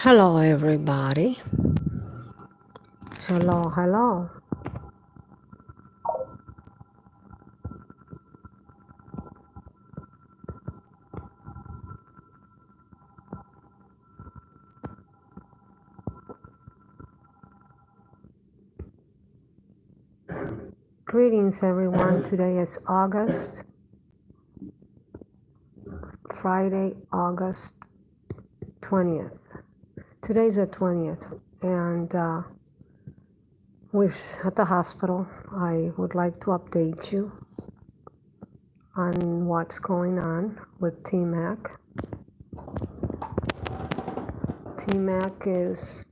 Hello, everybody. Hello, hello. Greetings, everyone. Today is Friday, August 20th. Today's the 20th, and we're at the hospital. I would like to update you on what's going on with T-Mac. T-Mac is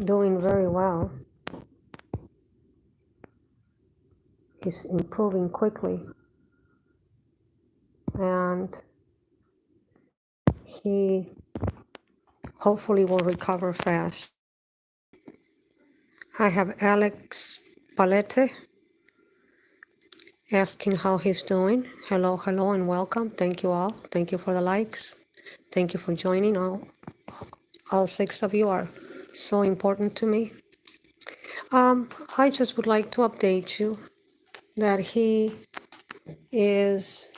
doing very well. He's improving quickly, and he hopefully will recover fast. I have Alex Palette asking how he's doing. Hello, hello, and welcome. Thank you all. Thank you for the likes. Thank you for joining. All six of you are so important to me. I just would like to update you that he is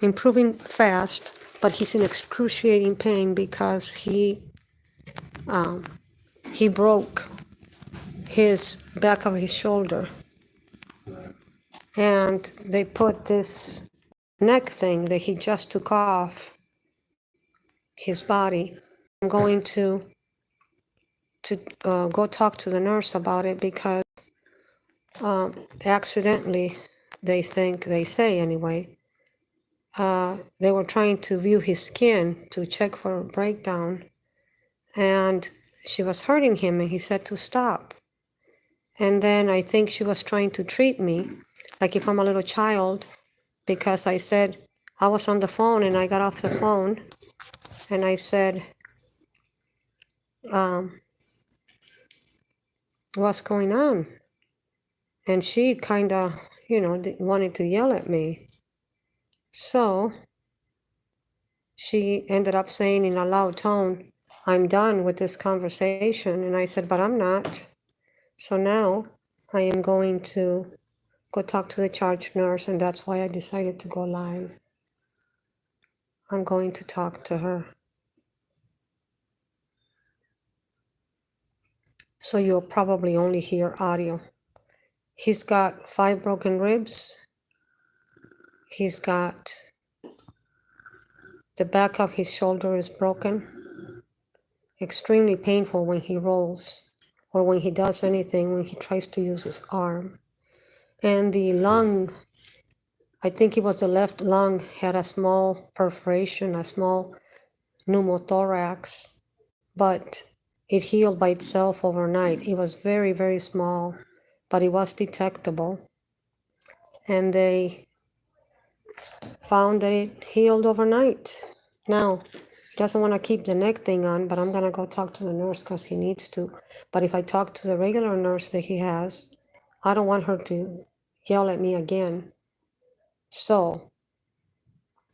improving fast, but he's in excruciating pain because he broke his back of his shoulder, and they put this neck thing that he just took off his body. I'm going to go talk to the nurse about it because accidentally, they say anyway, they were trying to view his skin to check for a breakdown, and she was hurting him, and he said to stop. And then I think she was trying to treat me like if I'm a little child, because I said, I was on the phone and I got off the phone and I said, what's going on? And she kind of, wanted to yell at me. So she ended up saying in a loud tone, I'm done with this conversation. And I said, but I'm not. So now I am going to go talk to the charge nurse, and that's why I decided to go live. I'm going to talk to her. So you'll probably only hear audio. He's got 5 broken ribs. He's got the back of his shoulder is broken. Extremely painful when he rolls or when he does anything, when he tries to use his arm. And the lung, I think it was the left lung, had a small perforation, a small pneumothorax, but it healed by itself overnight. It was very, very small, but it was detectable. And they found that it healed overnight. Now, he doesn't want to keep the neck thing on, but I'm going to go talk to the nurse because he needs to. But if I talk to the regular nurse that he has, I don't want her to yell at me again. So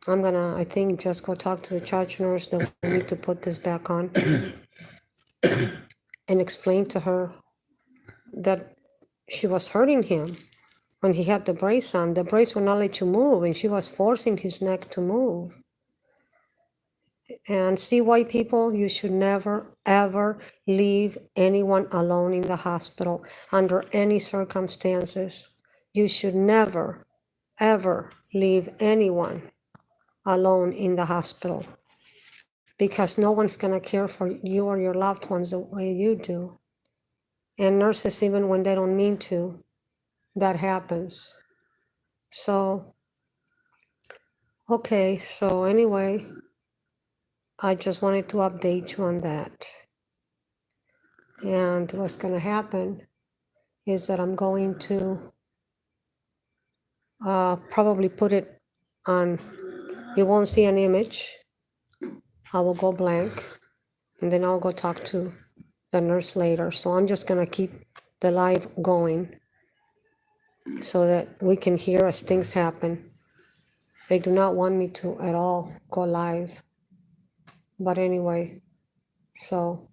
I'm going to, I think, just go talk to the charge nurse that we need to put this back on and explain to her that she was hurting him when he had the brace on. The brace would not let you move, and she was forcing his neck to move. And see, white people, you should never, ever leave anyone alone in the hospital under any circumstances. You should never, ever leave anyone alone in the hospital because no one's going to care for you or your loved ones the way you do. And nurses, even when they don't mean to, that happens. So, okay, so anyway, I just wanted to update you on that. And what's going to happen is that I'm going to probably put it on, you won't see an image. I will go blank, and then I'll go talk to the nurse later. So I'm just going to keep the live going so that we can hear as things happen. They do not want me to at all go live. But anyway, so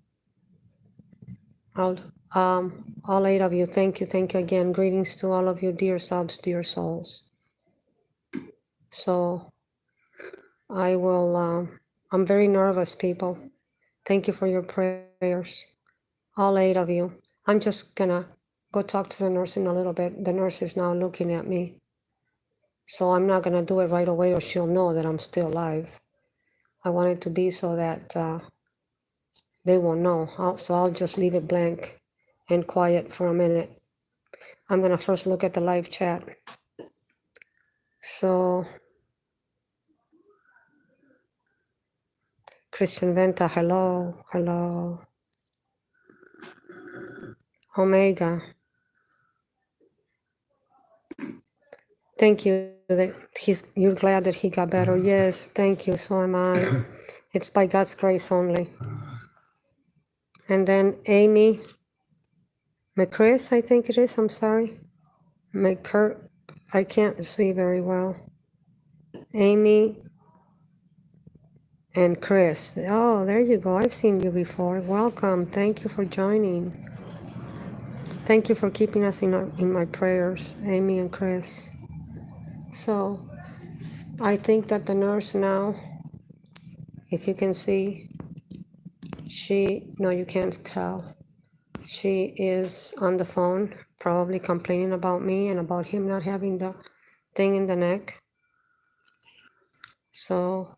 I'll, all 8 of you, thank you again. Greetings to all of you, dear subs, dear souls. So I will, I'm very nervous, people. Thank you for your prayers, all 8 of you. I'm just gonna go talk to the nurse in a little bit. The nurse is now looking at me. So I'm not gonna do it right away or she'll know that I'm still alive. I want it to be so that they won't know. So I'll just leave it blank and quiet for a minute. I'm gonna first look at the live chat. So, Christian Venta, hello, hello. Omega, thank you that you're glad that he got better. Yes, thank you, so am I. It's by God's grace only. And then Amy McChris, I think it is, I'm sorry. McCurt, I can't see very well. Amy and Chris. Oh, there you go. I've seen you before. Welcome. Thank you for joining. Thank you for keeping us in my prayers, Amy and Chris. So I think that the nurse now, if you can see, no, you can't tell. She is on the phone, probably complaining about me and about him not having the thing in the neck. So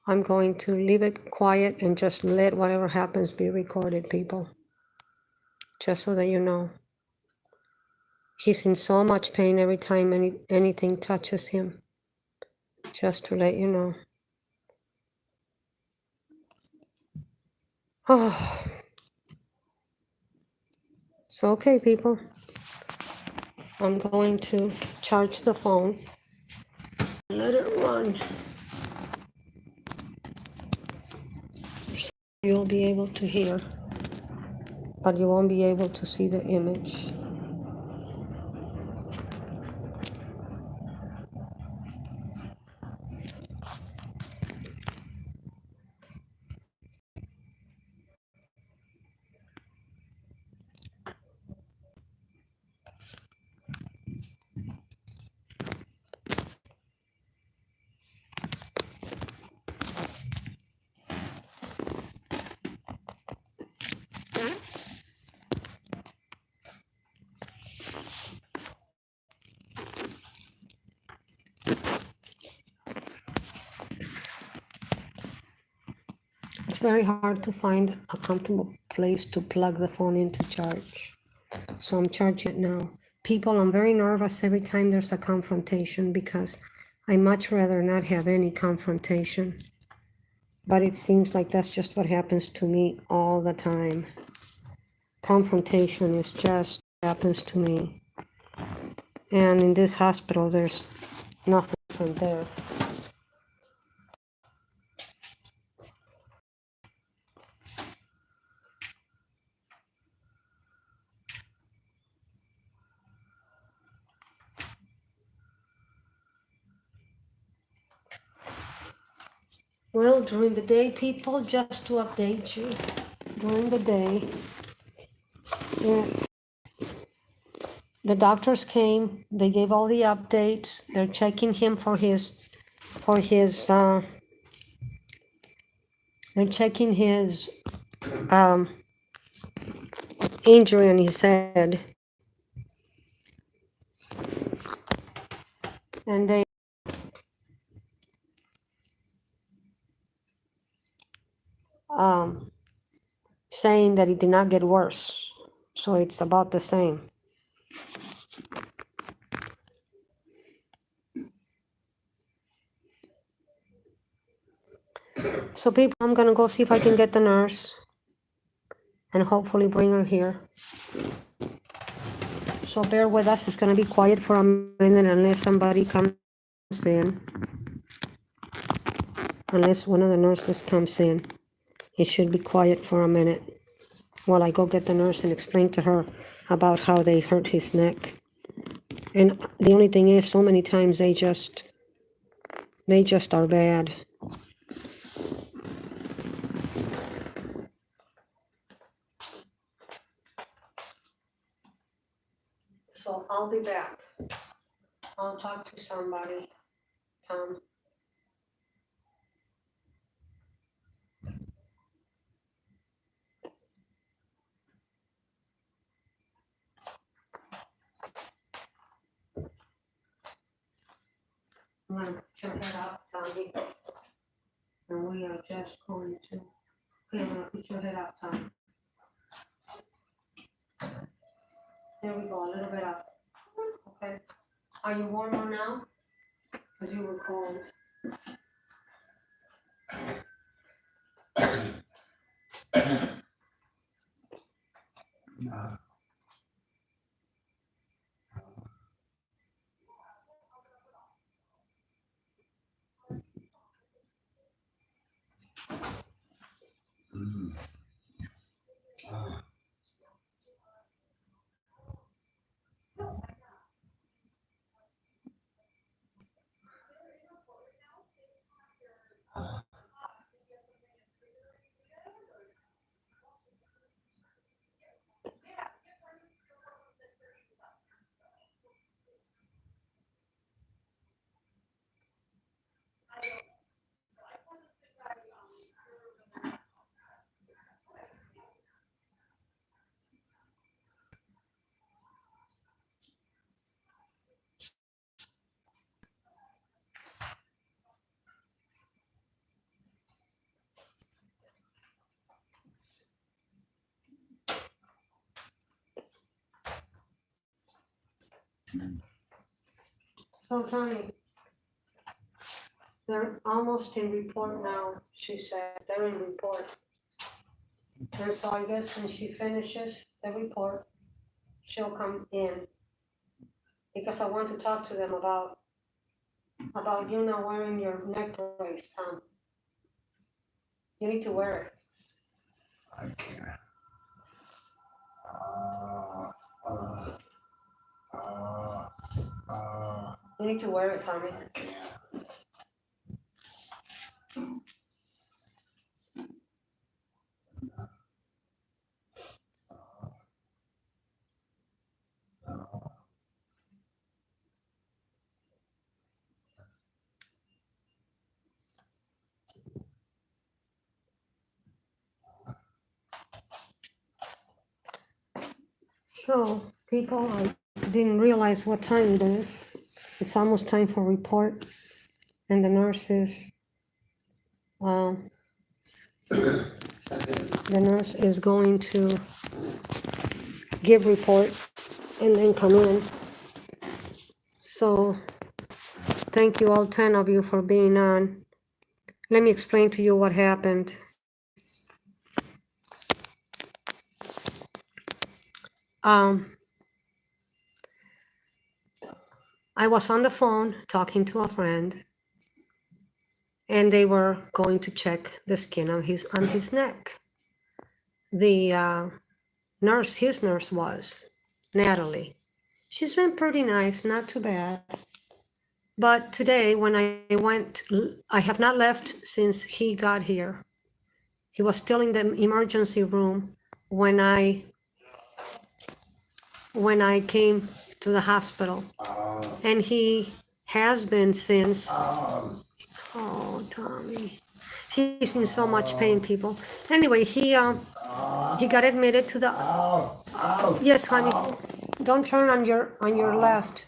I'm going to leave it quiet and just let whatever happens be recorded, people. Just so that you know. He's in so much pain every time anything touches him. Just to let you know. Oh. So, okay, people. I'm going to charge the phone. Let it run. You'll be able to hear, but you won't be able to see the image. It's very hard to find a comfortable place to plug the phone in to charge. So I'm charging it now. People, I'm very nervous every time there's a confrontation because I much rather not have any confrontation. But it seems like that's just what happens to me all the time. Confrontation is just happens to me. And in this hospital, there's nothing from there. Well, during the day, people, just to update you, during the day, the doctors came, they gave all the updates, they're checking him they're checking his injury on his head. And they saying that it did not get worse. So it's about the same. So people, I'm gonna go see if I can get the nurse and hopefully bring her here. So bear with us, it's gonna be quiet for a minute unless somebody comes in. Unless one of the nurses comes in. It should be quiet for a minute while I go get the nurse and explain to her about how they hurt his neck. And the only thing is, so many times they just are bad. So I'll be back. I'll talk to somebody, Tom. I'm gonna put your head up, Tommy. And we are just going to, okay, I'm gonna put your head up, Tom. There we go, a little bit up. Okay. Are you warmer now? Because you were cold. So Tommy, they're almost in report now, she said. They're in report. And so I guess when she finishes the report, she'll come in. Because I want to talk to them about you not wearing your neck brace, Tom. You need to wear it. I can't. Uh, You need to wear it, Tommy. I can't. So, people, I didn't realize what time it is. It's almost time for report, and the nurse is going to give report and then come in. So, thank you all 10 of you for being on. Let me explain to you what happened. I was on the phone talking to a friend, and they were going to check the skin on his neck. The his nurse was Natalie. She's been pretty nice, not too bad. But today, when I went, I have not left since he got here. He was still in the emergency room when I came to the hospital, and he has been since. Oh, Tommy, he's in so much pain, people. Anyway, he got admitted to the. Yes, honey. Don't turn on your left.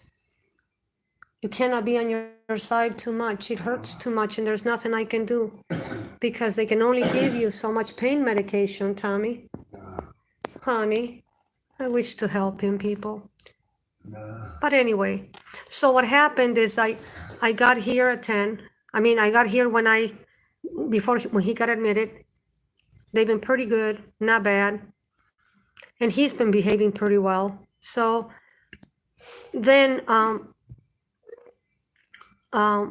You cannot be on your side too much. It hurts too much, and there's nothing I can do because they can only give you so much pain medication, Tommy. Honey, I wish to help him, people. But anyway, so what happened is I got here at 10. I got here when he got admitted. They've been pretty good, not bad. And he's been behaving pretty well. So then I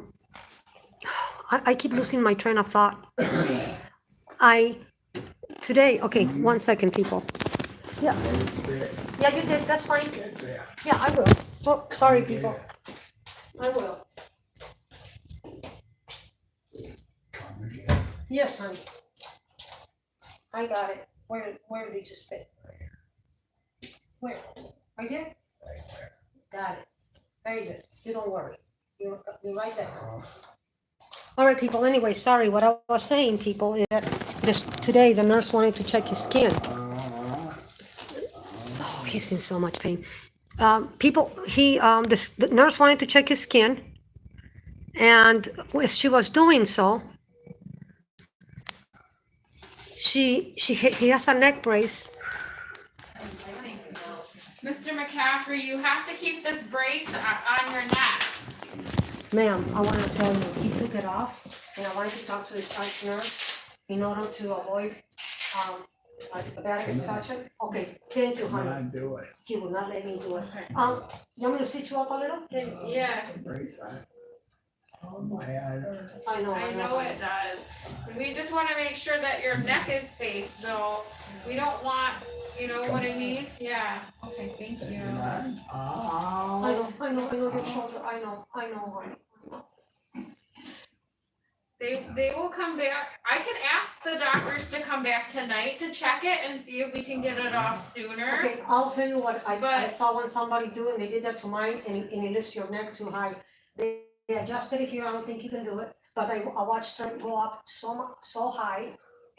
keep losing my train of thought. Okay, 1 second, people. Yeah. Yeah, you did, that's fine. Yeah, I will. Oh, sorry, people. I will. Come again. Yes, honey. I got it. Where did you spit? Where? Right here? Got it. Very good. You don't worry. You're right there. Uh, All right, people. Anyway, sorry. What I was saying, people, is that today the nurse wanted to check his skin. Oh, he's in so much pain. The nurse wanted to check his skin, and as she was doing so, he has a neck brace. Mr. McCaffrey, you have to keep this brace on your neck. Ma'am, I want to tell you, he took it off, and I wanted to talk to his nurse in order to avoid a bad discussion. Okay, thank you, honey. Not do it. He will not let me do it. You want me to sit you up a little? Yeah, Brace on. Oh my God. I know. I know it does. We just want to make sure that your neck is safe, though. We don't want, you know what I mean? Yeah. Okay, thank It's you. not. I know your shoulder. I know, honey. They will come back. I can ask the doctors to come back tonight to check it and see if we can get it off sooner. Okay, I'll tell you what I But- saw when somebody do, and they did that to mine, and it lifts your neck too high. They adjusted it here, I don't think you can do it, but I watched it go up so high,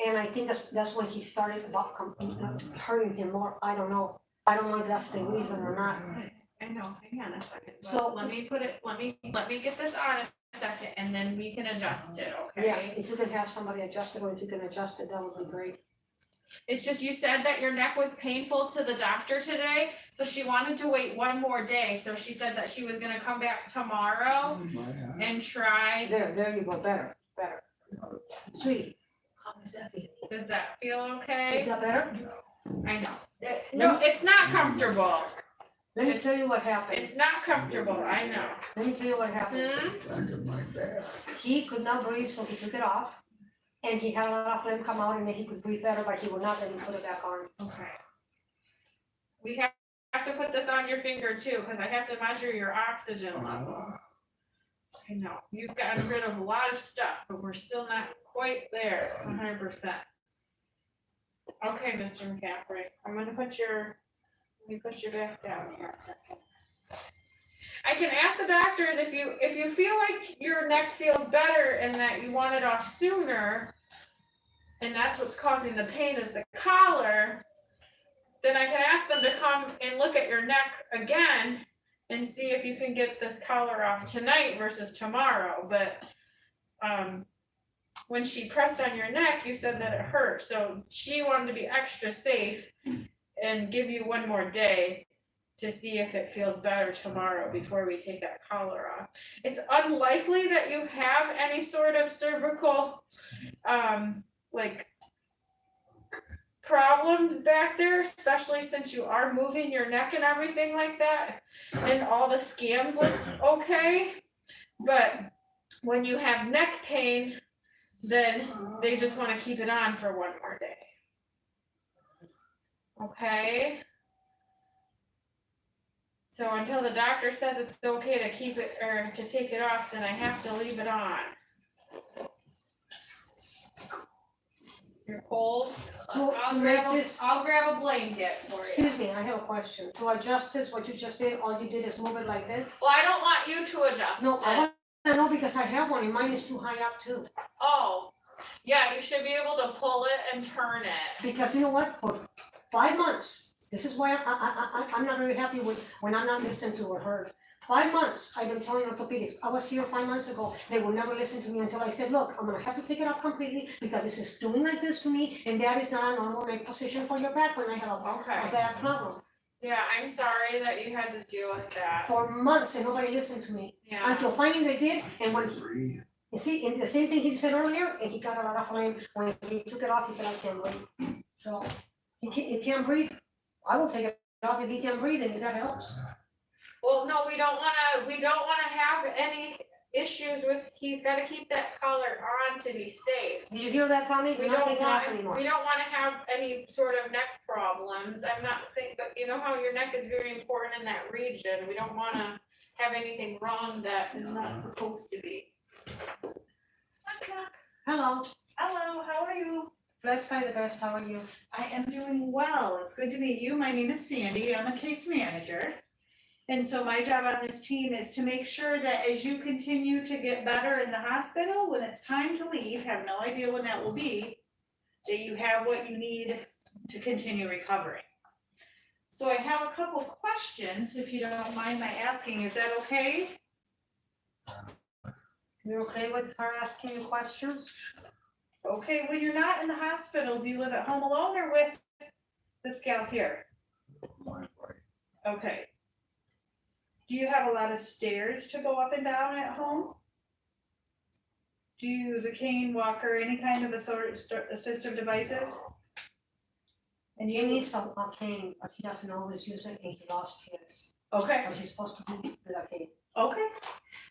and I think that's when he started hurting him more. I don't know if that's the reason or not. I know, hang on a second. So- Let me get this on a second and then we can adjust it, Yeah, okay? if you can have somebody adjust it, or if you can adjust it, that would be great. It's just you said that your neck was painful to the doctor today, so she wanted to wait one more day, so she said that she was gonna come back tomorrow Oh my God. and try. There you go, better. Sweetie, how does that feel? Does that feel okay? Is that better? I know. No, it's not comfortable. Let me tell you what happened. It's not comfortable, I know. Let me tell you what happened. Hmm? It's under my back. He could not breathe, so he took it off. And he had a lot of phlegm come out, and then he could breathe better, but he would not let me put it back on. Okay. We have to put this on your finger too, cause I have to measure your oxygen level. I know, you've gotten rid of a lot of stuff, but we're still not quite there, 100%. Okay, Mr. McCaffrey, let me put your back down here a second. I can ask the doctors if you feel like your neck feels better and that you want it off sooner, and that's what's causing the pain is the collar, then I can ask them to come and look at your neck again and see if you can get this collar off tonight versus tomorrow. But when she pressed on your neck, you said that it hurt, so she wanted to be extra safe and give you one more day to see if it feels better tomorrow before we take that collar off. It's unlikely that you have any sort of cervical problem back there, especially since you are moving your neck and everything like that, and all the scans look okay. But when you have neck pain, then they just want to keep it on for one more day. Okay? So until the doctor says it's okay to keep it or to take it off, then I have to leave it on. You're cold? To make this, I'll grab a blanket for you. excuse me, I have a question. To adjust this, what you just did, all you did is move it like this? Well, I don't want you to adjust No, I it. want to know because I have one and mine is too high up too. Oh, yeah, you should be able to pull it and turn it. Because you know what, for 5 months, this is why I'm not very happy with, when I'm not listened to or heard. 5 months, I've been telling orthopedics, I was here 5 months ago, they will never listen to me until I said, look, I'm gonna have to take it off completely because this is doing like this to me, and that is not a normal neck position for your back when I have Okay. a bad problem. Yeah, I'm sorry that you had to deal with that. For months, and nobody listened to me, Yeah. until finally they did, and when, Breathe. you see, and the same thing he said earlier, and he got a lot of flame, when he took it off, he said, I can't breathe. So, he can't breathe, I will take it off if he can't breathe, and if that helps. Well, no, we don't wanna have any issues with, he's gotta keep that collar on to be safe. Did you hear that, Tommy? We You're not don't taking it off want, anymore. we don't wanna have any sort of neck problems, I'm not saying, but you know how your neck is very important in that region, we don't wanna have anything wrong that is not supposed to be. Hello, Hello, how are you? blessed by the best, how are you? I am doing well. It's good to meet you. My name is Sandy. I'm a case manager. And so my job on this team is to make sure that as you continue to get better in the hospital, when it's time to leave, have no idea when that will be, that you have what you need to continue recovering. So I have a couple questions, if you don't mind my asking, is that okay? You're okay with her asking you questions? Okay, when you're not in the hospital, do you live at home alone or with this gal here? My wife. Okay. Do you have a lot of stairs to go up and down at home? Do you use a cane, walker, any kind of assistive devices? And He you, needs a cane, but he doesn't always use it and he lost his. okay, But he's supposed to be with a cane. okay.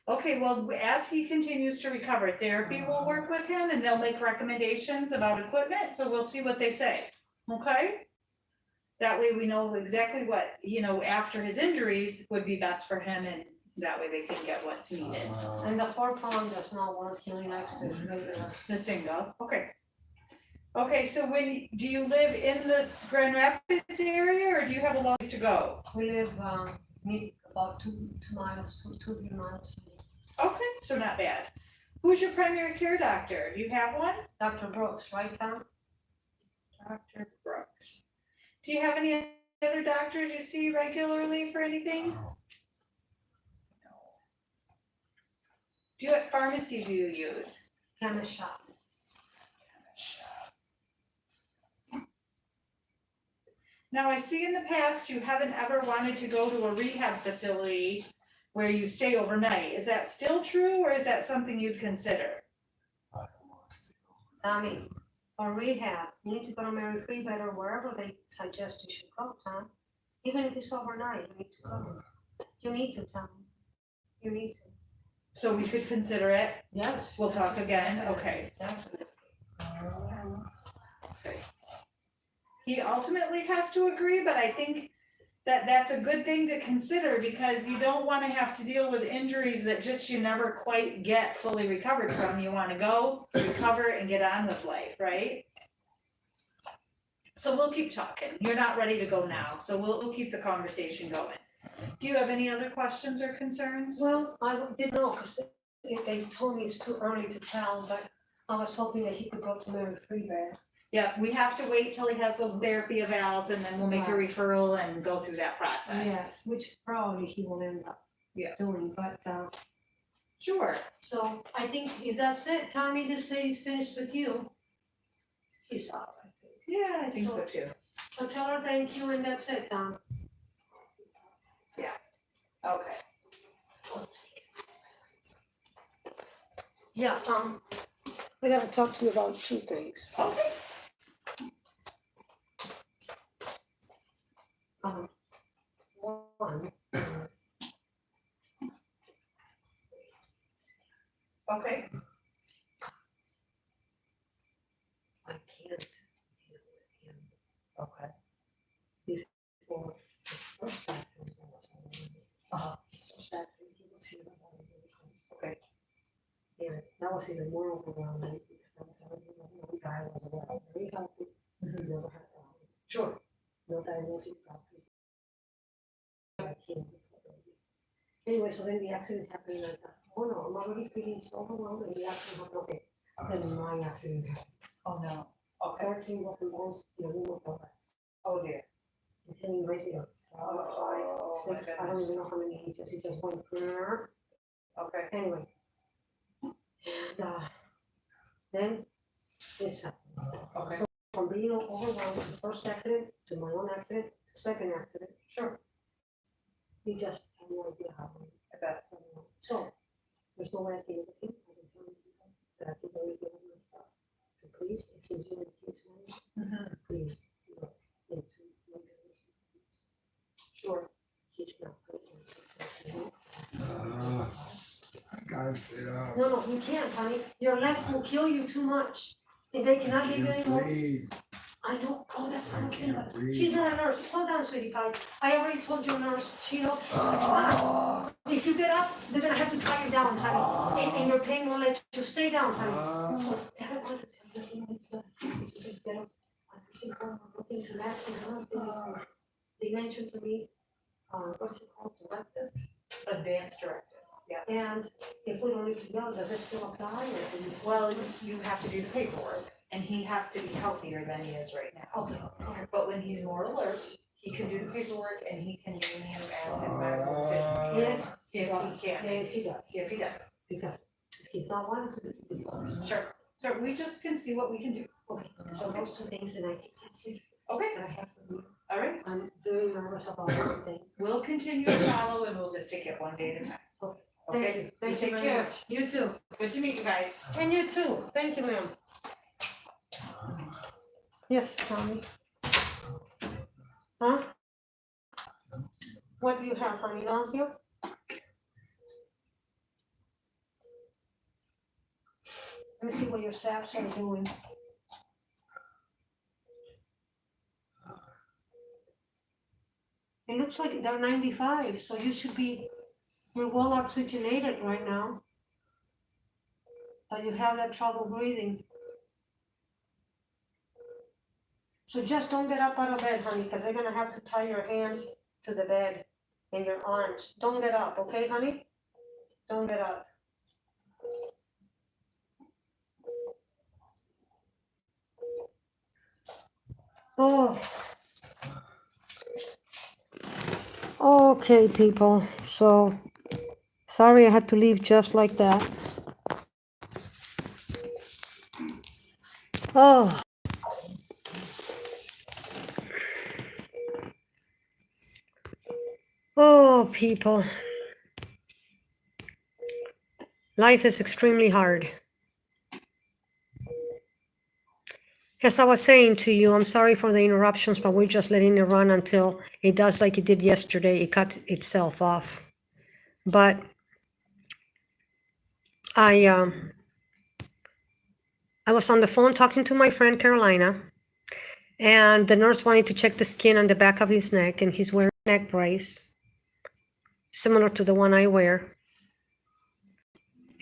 Okay, well, as he continues to recover, therapy will work with him and they'll make recommendations about equipment, so we'll see what they say, okay? That way we know exactly what, after his injuries would be best for him and that way they can get what's needed. And the 4-pound does not work, he only likes the regular. The single, okay. Okay, so do you live in this Grand Rapids area or do you have a long ways to go? We live, about 2 miles, 3 miles. Okay, so not bad. Who's your primary care doctor? Do you have one? Dr. Brooks, right, Tom? Dr. Brooks. Do you have any other doctors you see regularly for anything? No. What pharmacy do you use? Chemist shop. Now, I see in the past you haven't ever wanted to go to a rehab facility where you stay overnight. Is that still true or is that something you'd consider? I don't want to stay over. Tommy, for rehab, you need to go to Mary Free Bed or wherever they suggest you should go, Tom. Even if it's overnight, you need to go. You need to, Tom. You need to. So we could consider it. Yes. We'll talk again. Okay. Definitely. He ultimately has to agree, but I think that that's a good thing to consider because you don't wanna have to deal with injuries that just you never quite get fully recovered from. You wanna go, recover, and get on with life, right? So we'll keep talking. You're not ready to go now, so we'll keep the conversation going. Do you have any other questions or concerns? Well, I didn't know, cause they told me it's too early to tell, but I was hoping that he could go to Mary Free Bed. Yeah, we have to wait till he has those therapy evals and then we'll make a referral and go through that process. Yes, which probably he will end up doing, but, Sure. so I think if that's it, Tommy, this lady's finished with you. He's all right. Yeah, I think so too. So tell her thank you and that's it, Tom. Okay. Yeah, I gotta talk to you about 2 things. Okay. One, Okay. I can't deal with him Okay. before his first accident. I was his first accident, he was here about a year ago. Okay. And that was even more overwhelming because I was already, the guy was around, very healthy, he never had a problem. Sure. No diagnosis, doctors. I can't. Anyway, so then the accident happened and I thought, oh no, I'm already feeling so overwhelmed and the accident happened, okay. Then my accident happened. Oh no. Okay. 13 broken bones in a room of the Oh dear. and hitting right here. 5, Oh, 6, my I don't even know how many inches, he just went grrr. Okay. Anyway. And then this happened. Okay. So from being overwhelmed to first accident, to my own accident, to second accident, Sure. he just had no idea how I bet. So, there's no way I can get him, I can tell him that I can really give him my stuff. So please, since you're in case manager, please look into my goodness. Sure. He's not good. I gotta sit up. No, you can't, honey. Your left will kill you too much. And they cannot give you any more. Breathe. I know, oh, that's I not okay. can't breathe. She's not a nurse. Slow down, sweetie pie. I already told you, nurse. She knows. If you get up, they're gonna have to tie you down, honey. And your pain will let you stay down, honey. So, I don't want to tell you that you just get up. I'm looking to that, and I don't think they mentioned to me what's it called, directive? Advanced directives, yeah. And if we don't need to go, does it still apply or? do we- Well, you have to do the paperwork, and he has to be healthier than he is right now. Okay, But when he's more alert, he can do the paperwork and he can name him as his medical decision. if he If he can, if he does, if he does. because if he's not wanting to, he does. Sure, sure, we just can see what we can do. Okay, so those two things, and I think that's it, Okay, that I have to do. all right, I'm very nervous about everything. we'll continue to follow and we'll just take it one day at a time. Thank Okay, you, thank you take very care. much. You too, Good to meet you guys. and you too, thank you, ma'am. Yes, Tommy. Huh? What do you have, honey, nausea? Let me see what your saps are doing. It looks like they're 95, so you should be, you're well oxygenated right now. But you have that trouble breathing. So just don't get up out of bed, honey, because they're gonna have to tie your hands to the bed and your arms. Don't get up, okay, honey? Don't get up. Oh. Okay, people, so sorry I had to leave just like that. Oh. Oh, people. Life is extremely hard. As I was saying to you, I'm sorry for the interruptions, but we're just letting it run until it does like it did yesterday. It cut itself off. But I was on the phone talking to my friend Carolina, and the nurse wanted to check the skin on the back of his neck, and he's wearing a neck brace, similar to the one I wear.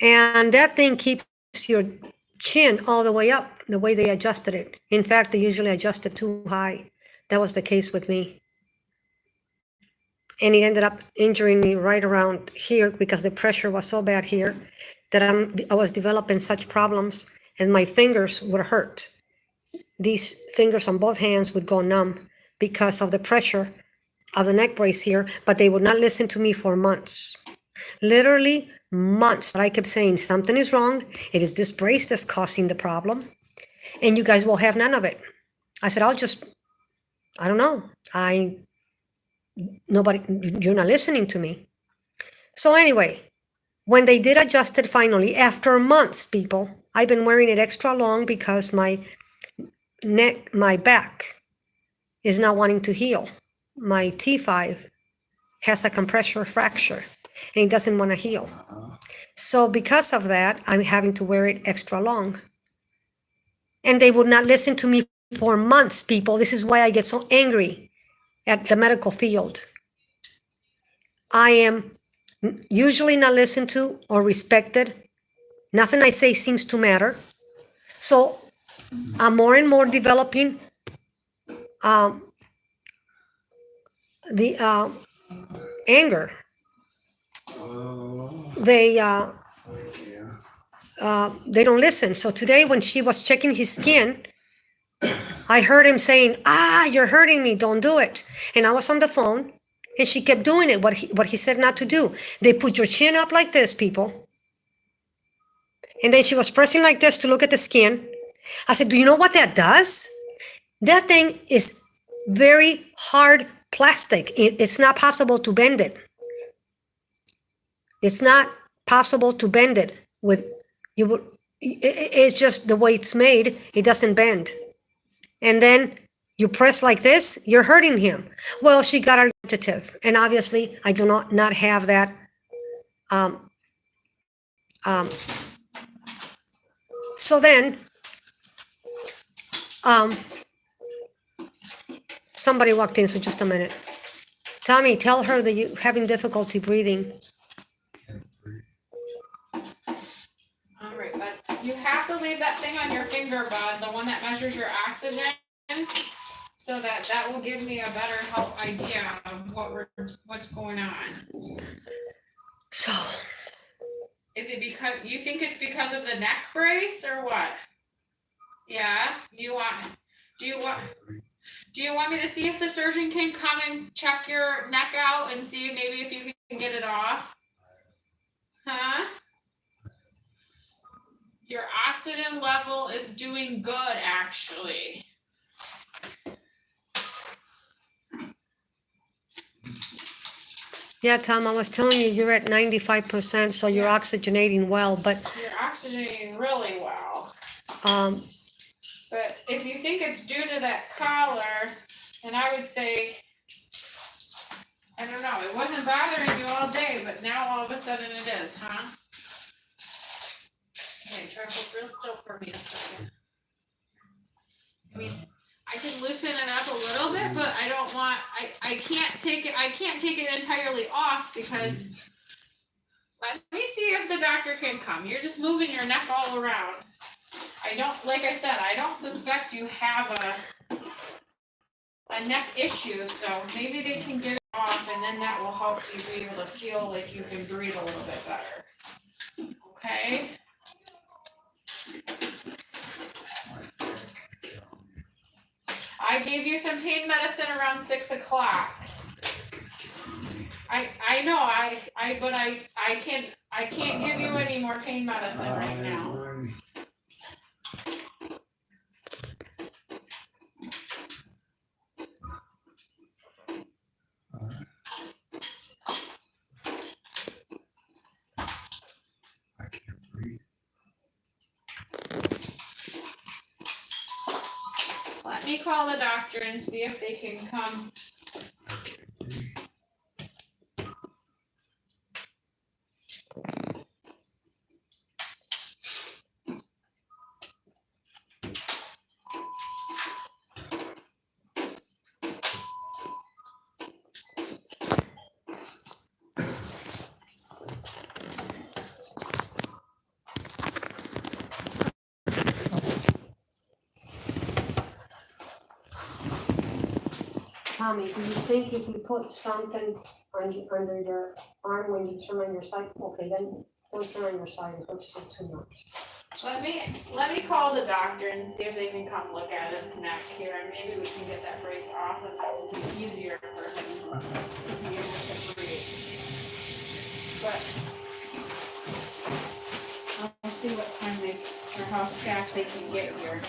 And that thing keeps your chin all the way up, the way they adjusted it. In fact, they usually adjust it too high. That was the case with me. And it ended up injuring me right around here because the pressure was so bad here that I was developing such problems, and my fingers would hurt. These fingers on both hands would go numb because of the pressure of the neck brace here, but they would not listen to me for months. Literally months. I kept saying, something is wrong. It is this brace that's causing the problem, and you guys will have none of it. I said, I don't know. You're not listening to me. So anyway, when they did adjust it finally, after months, people, I've been wearing it extra long because my back is not wanting to heal. My T5 has a compressor fracture and it doesn't want to heal. So because of that, I'm having to wear it extra long. And they would not listen to me for months, people. This is why I get so angry at the medical field. I am usually not listened to or respected. Nothing I say seems to matter. So I'm more and more developing the anger. They don't listen. So today when she was checking his skin, I heard him saying, you're hurting me, don't do it. And I was on the phone and she kept doing it, what he said not to do. They put your chin up like this, people. And then she was pressing like this to look at the skin. I said, do you know what that does? That thing is very hard plastic. It's not possible to bend it. It's not possible to bend it it's just the way it's made. It doesn't bend. And then you press like this, you're hurting him. Well, she got argumentative. And obviously I do not have that so then somebody walked in, so just a minute. Tommy, tell her that you're having difficulty breathing. All right, but you have to leave that thing on your finger, bud, the one that measures your oxygen. So that will give me a better help idea of what's going on. So, Is it because, you think it's because of the neck brace or what? Yeah, do you want me to see if the surgeon can come and check your neck out and see maybe if you can get it off? Huh? Your oxygen level is doing good, actually. yeah, Tom, I was telling you, you're at 95%, so you're Yeah. oxygenating well, but, You're oxygenating really well. um, But if you think it's due to that collar, then I would say, I don't know, it wasn't bothering you all day, but now all of a sudden it is, huh? Okay, try to hold real still for me a second. I mean, I can loosen it up a little bit, but I don't want, I can't take it entirely off because let me see if the doctor can come. You're just moving your neck all around. I don't, like I said, I don't suspect you have a neck issue, so maybe they can get it off and then that will help you be able to feel like you can breathe a little bit better. Okay? I gave you some pain medicine around 6 o'clock. I know, but I can't give you any more pain medicine right now. I can't breathe. Let me call the doctor and see if they can come. I can't breathe. Tommy, do you think if you put something under your arm when you turn on your side, okay, then don't turn on your side, it hurts you too much. Let me call the doctor and see if they can come look at his neck here and maybe we can get that brace off and that will be easier for him to be able to breathe. But I'll see what time or how fast they can get here.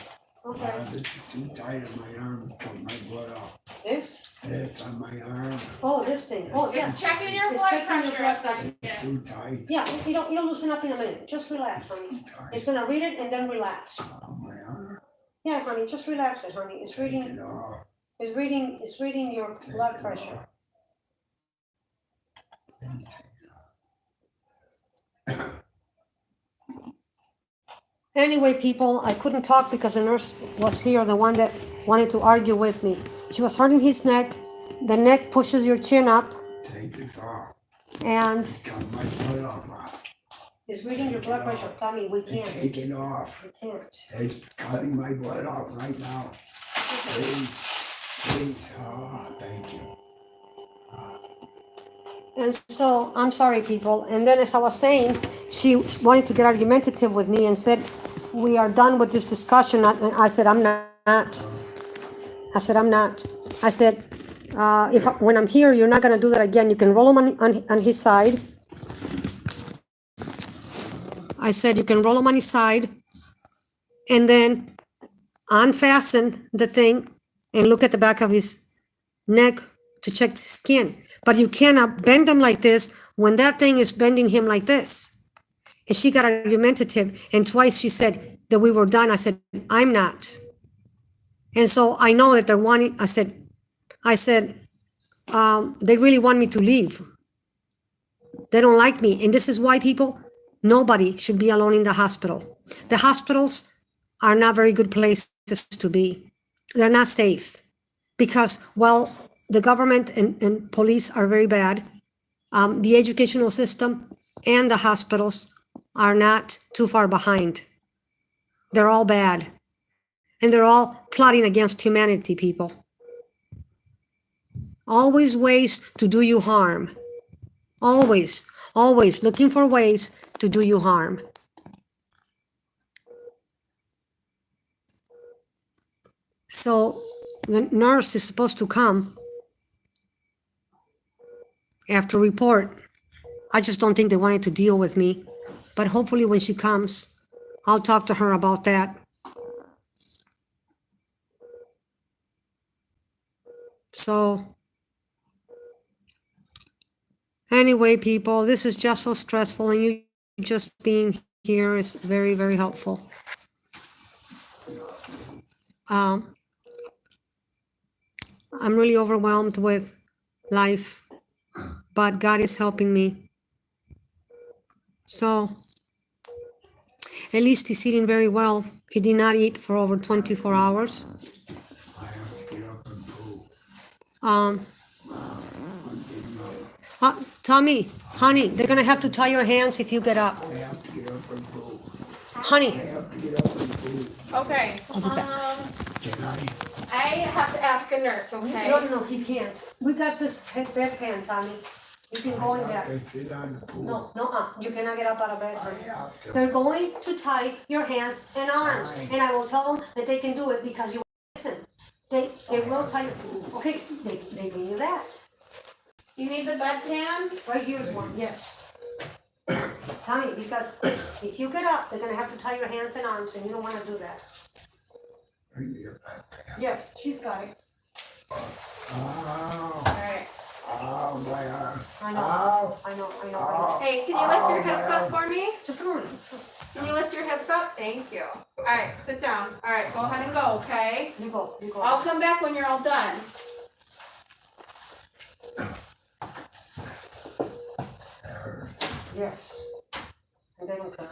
Okay, This is too tight on my arm to cut my blood off. this? It's on my arm. Oh, this thing, oh, yeah. It's checking your It's blood checking your pressure a blood second. It's too tight. Yeah, you'll loosen up in a minute, just relax, honey. Too tight. It's gonna read it and then relax. On my arm. Yeah, honey, just relax it, honey, it's Take reading, it off. it's reading your Take blood it pressure. off. Please take it off. Anyway, people, I couldn't talk because the nurse was here, the one that wanted to argue with me. She was hurting his neck. The neck pushes your chin up Take this off. and Cut my blood off. is reading your blood pressure. Tommy, we Take can't. it off. We can't. It's cutting my blood off right now. Please. Please. Oh, thank you. And so, I'm sorry, people. And then, as I was saying, she wanted to get argumentative with me and said, we are done with this discussion. And I said, I'm not. I said, I'm not. I said, when I'm here, you're not going to do that again. You can roll him on his side. I said, you can roll him on his side and then unfasten the thing and look at the back of his neck to check the skin. But you cannot bend him like this when that thing is bending him like this. And she got argumentative, and twice she said that we were done. I said, I'm not. And so I know that they're wanting, I said, they really want me to leave. They don't like me. And this is why, people, nobody should be alone in the hospital. The hospitals are not very good places to be. They're not safe because, well, the government and police are very bad. The educational system and the hospitals are not too far behind. They're all bad. And they're all plotting against humanity, people. Always ways to do you harm. Always, always looking for ways to do you harm. So the nurse is supposed to come after report. I just don't think they wanted to deal with me. But hopefully when she comes, I'll talk to her about that. So anyway, people, this is just so stressful, and you just being here is very, very helpful. I'm really overwhelmed with life, but God is helping me. So at least he's eating very well. He did not eat for over 24 hours. I have to get up and poop. Tommy, honey, they're gonna have to tie your hands if you get up. I have to get up and poop. Honey, I have to get up and poop. Okay, Can I? I have to ask a nurse, okay? no, he can't. We got this bedpan, Tommy. You can go in I there. can sit on the pool. No, you cannot get up out of bed, I honey. have to. They're going to tie your hands and arms, Fine. and I will tell them that they can do it because you listen. They will tie you. Okay, they bring you that. You need the bedpan? Right here's one, yes. Tommy, because if you get up, they're gonna have to tie your hands and arms, and you don't wanna do that. Bring me a backpack. Yes, she's got it. Ow. Alright. Ow, my arm. I know. Ow. I know. Ow. Hey, can you lift your hips up for me? Just a moment. Can you lift your hips up? Thank you. Alright, sit down. Alright, go ahead and go, okay? You go. I'll come back when you're all done. Yes. And they don't care.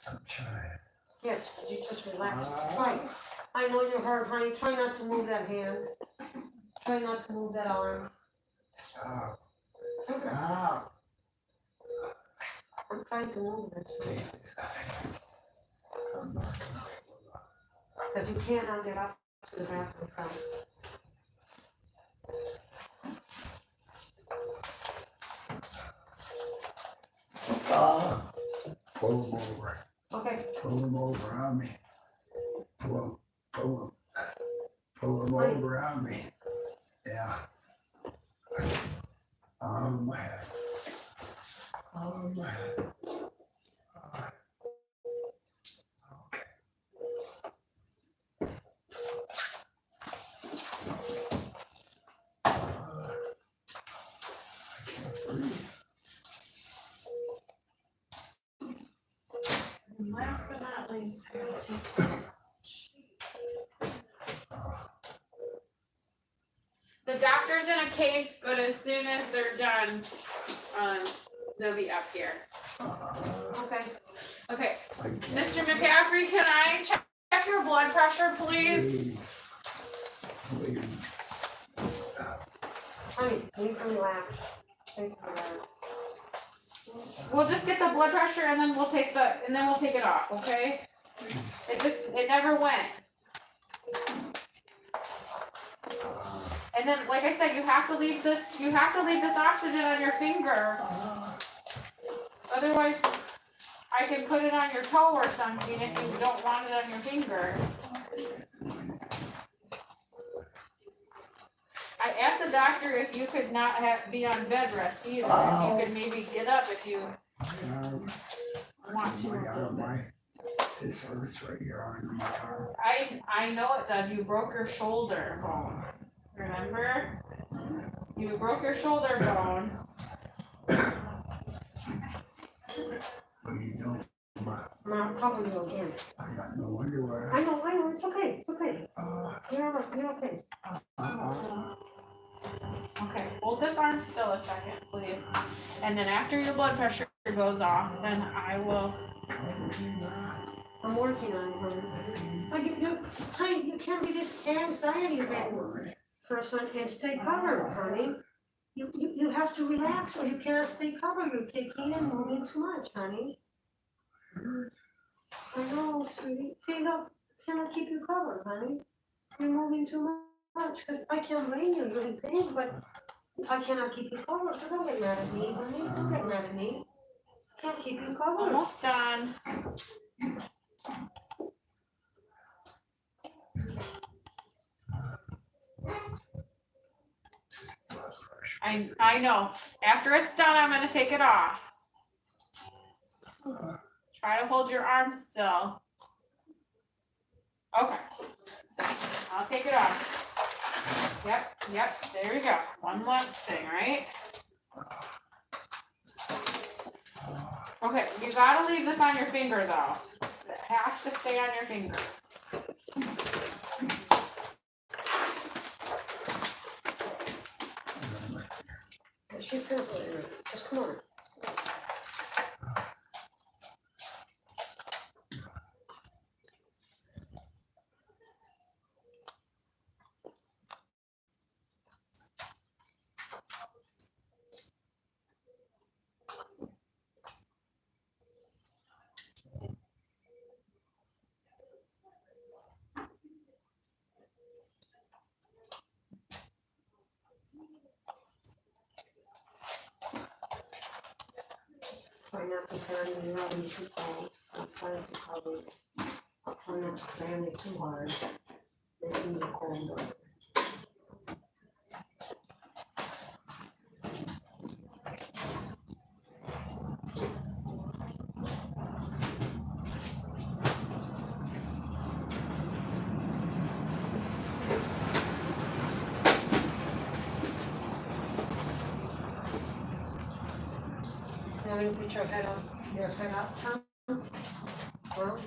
I'm trying. Yes, you just relax. Try. I know you're hurt, honey. Try not to move that hand. Try not to move that arm. Stop. Stop. I'm trying to move this. Take this eye. I'm not gonna. Because you cannot get up to the bathroom. Come. Stop. Pull them over. Okay. Pull them over on me. Pull them Right. over on me. Yeah. Oh my head. Oh my head. Okay. I can't breathe. And last but not least, I will take. The doctor's in a case, but as soon as they're done, they'll be up here. Okay. Okay, I can't. Mr. McCaffrey, can I check your blood pressure, please? Please. Honey, you can relax. You can relax. We'll just get the blood pressure and then we'll take it off, okay? It never went. And then, like I said, you have to leave this oxygen on your finger. Otherwise, I can put it on your toe or something if you don't want it on your finger. I asked the doctor if you could not be on bed rest either. If you could maybe get up if you want to. This hurts right here on my arm. I know it does. You broke your shoulder bone. Remember? You broke your shoulder bone. But you don't. I'll cover you again. I got no underwear. I know, it's okay, Uh, You're okay. Okay, hold this arm still a second, please. And then after your blood pressure goes off, then I will. I'm working on it, honey. Honey, you can't be this anxiety-ridden person and stay covered, honey. You have to relax or you can't stay covered. You're taking and moving too much, honey. I know, sweetie. See, look, cannot keep you covered, honey. You're moving too much, because I can't blame you, you're in pain, but I cannot keep you covered, so don't get mad at me, honey. Don't get mad at me. Can't keep you covered. Almost done. I know. After it's done, I'm gonna take it off. Try to hold your arm still. Okay. I'll take it off. Yep, there we go. One last thing, right? Okay, you gotta leave this on your finger though. It has to stay on your finger. She's gonna put it in. Just come on. Try not to fan the oven too cold. I'm trying to cover it. I'll try not to fan it too hard. Making it colder. Now you put your head up, Tom? Well,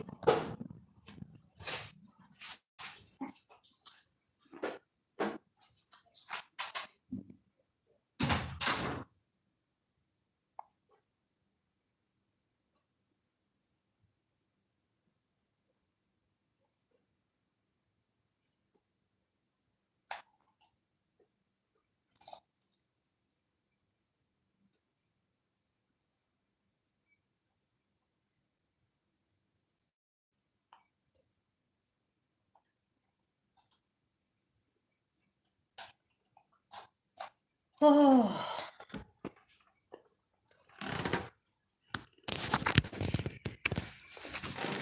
oh.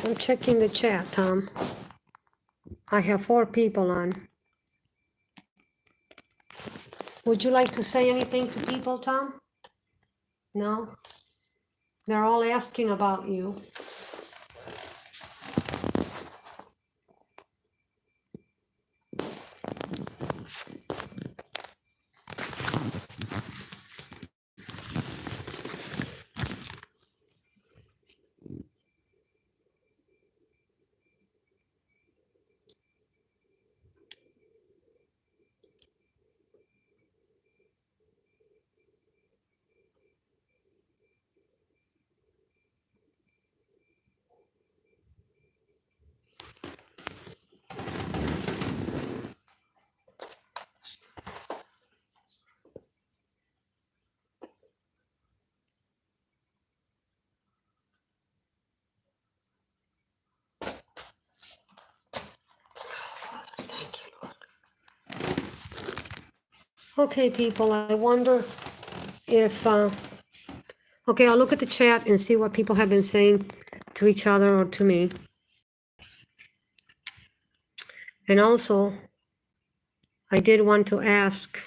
I'm checking the chat, Tom. I have 4 people on. Would you like to say anything to people, Tom? No? They're all asking about you. Thank you, Lord. Okay, people, I wonder if, okay, I'll look at the chat and see what people have been saying to each other or to me. And also, I did want to ask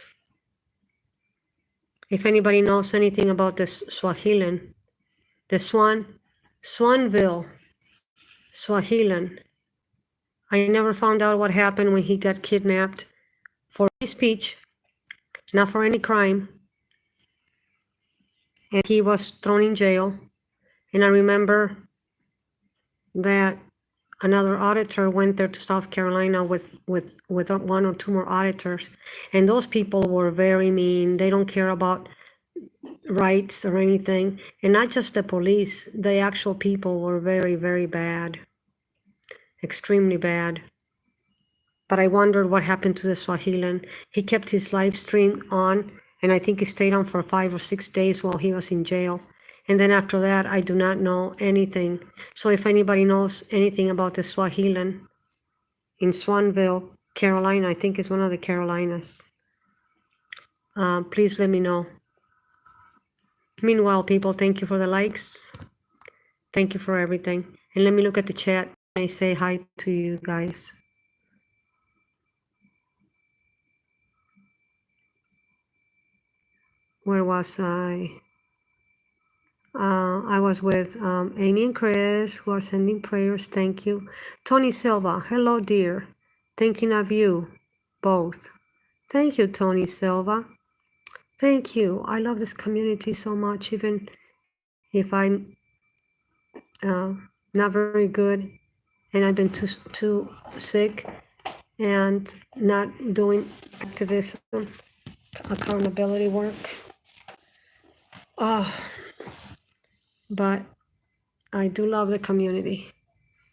if anybody knows anything about this Swahilan, the Swanville, Swahilan. I never found out what happened when he got kidnapped for free speech, not for any crime. And he was thrown in jail. And I remember that another auditor went there to South Carolina with 1 or 2 more auditors. And those people were very mean. They don't care about rights or anything. And not just the police, the actual people were very, very bad. Extremely bad. But I wondered what happened to the Swahilan. He kept his live stream on, and I think he stayed on for 5 or 6 days while he was in jail. And then after that, I do not know anything. So if anybody knows anything about the Swahilan in Swanville, Carolina, I think it's one of the Carolinas, please let me know. Meanwhile, people, thank you for the likes. Thank you for everything. And let me look at the chat. I say hi to you guys. Where was I? I was with Amy and Chris, who are sending prayers. Thank you. Tony Silva, hello, dear. Thinking of you both. Thank you, Tony Silva. Thank you. I love this community so much, even if I'm not very good and I've been too sick and not doing activism, accountability work. But I do love the community,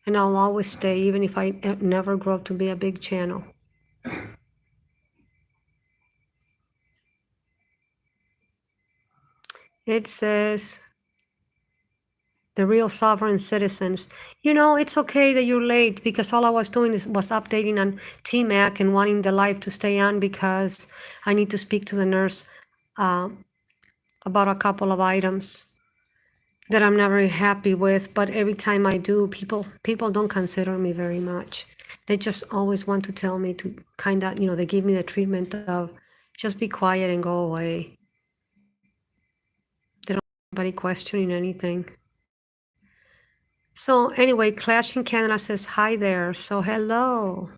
and I'll always stay, even if I never grow up to be a big channel. It says, the real sovereign citizens. You know, it's okay that you're late, because all I was doing was updating on TMAC and wanting the live to stay on, because I need to speak to the nurse about a couple of items that I'm not very happy with. But every time I do, people don't consider me very much. They just always want to tell me to kind of, they give me the treatment of just be quiet and go away. They don't want anybody questioning anything. So anyway, Clash in Canada says hi there. So hello,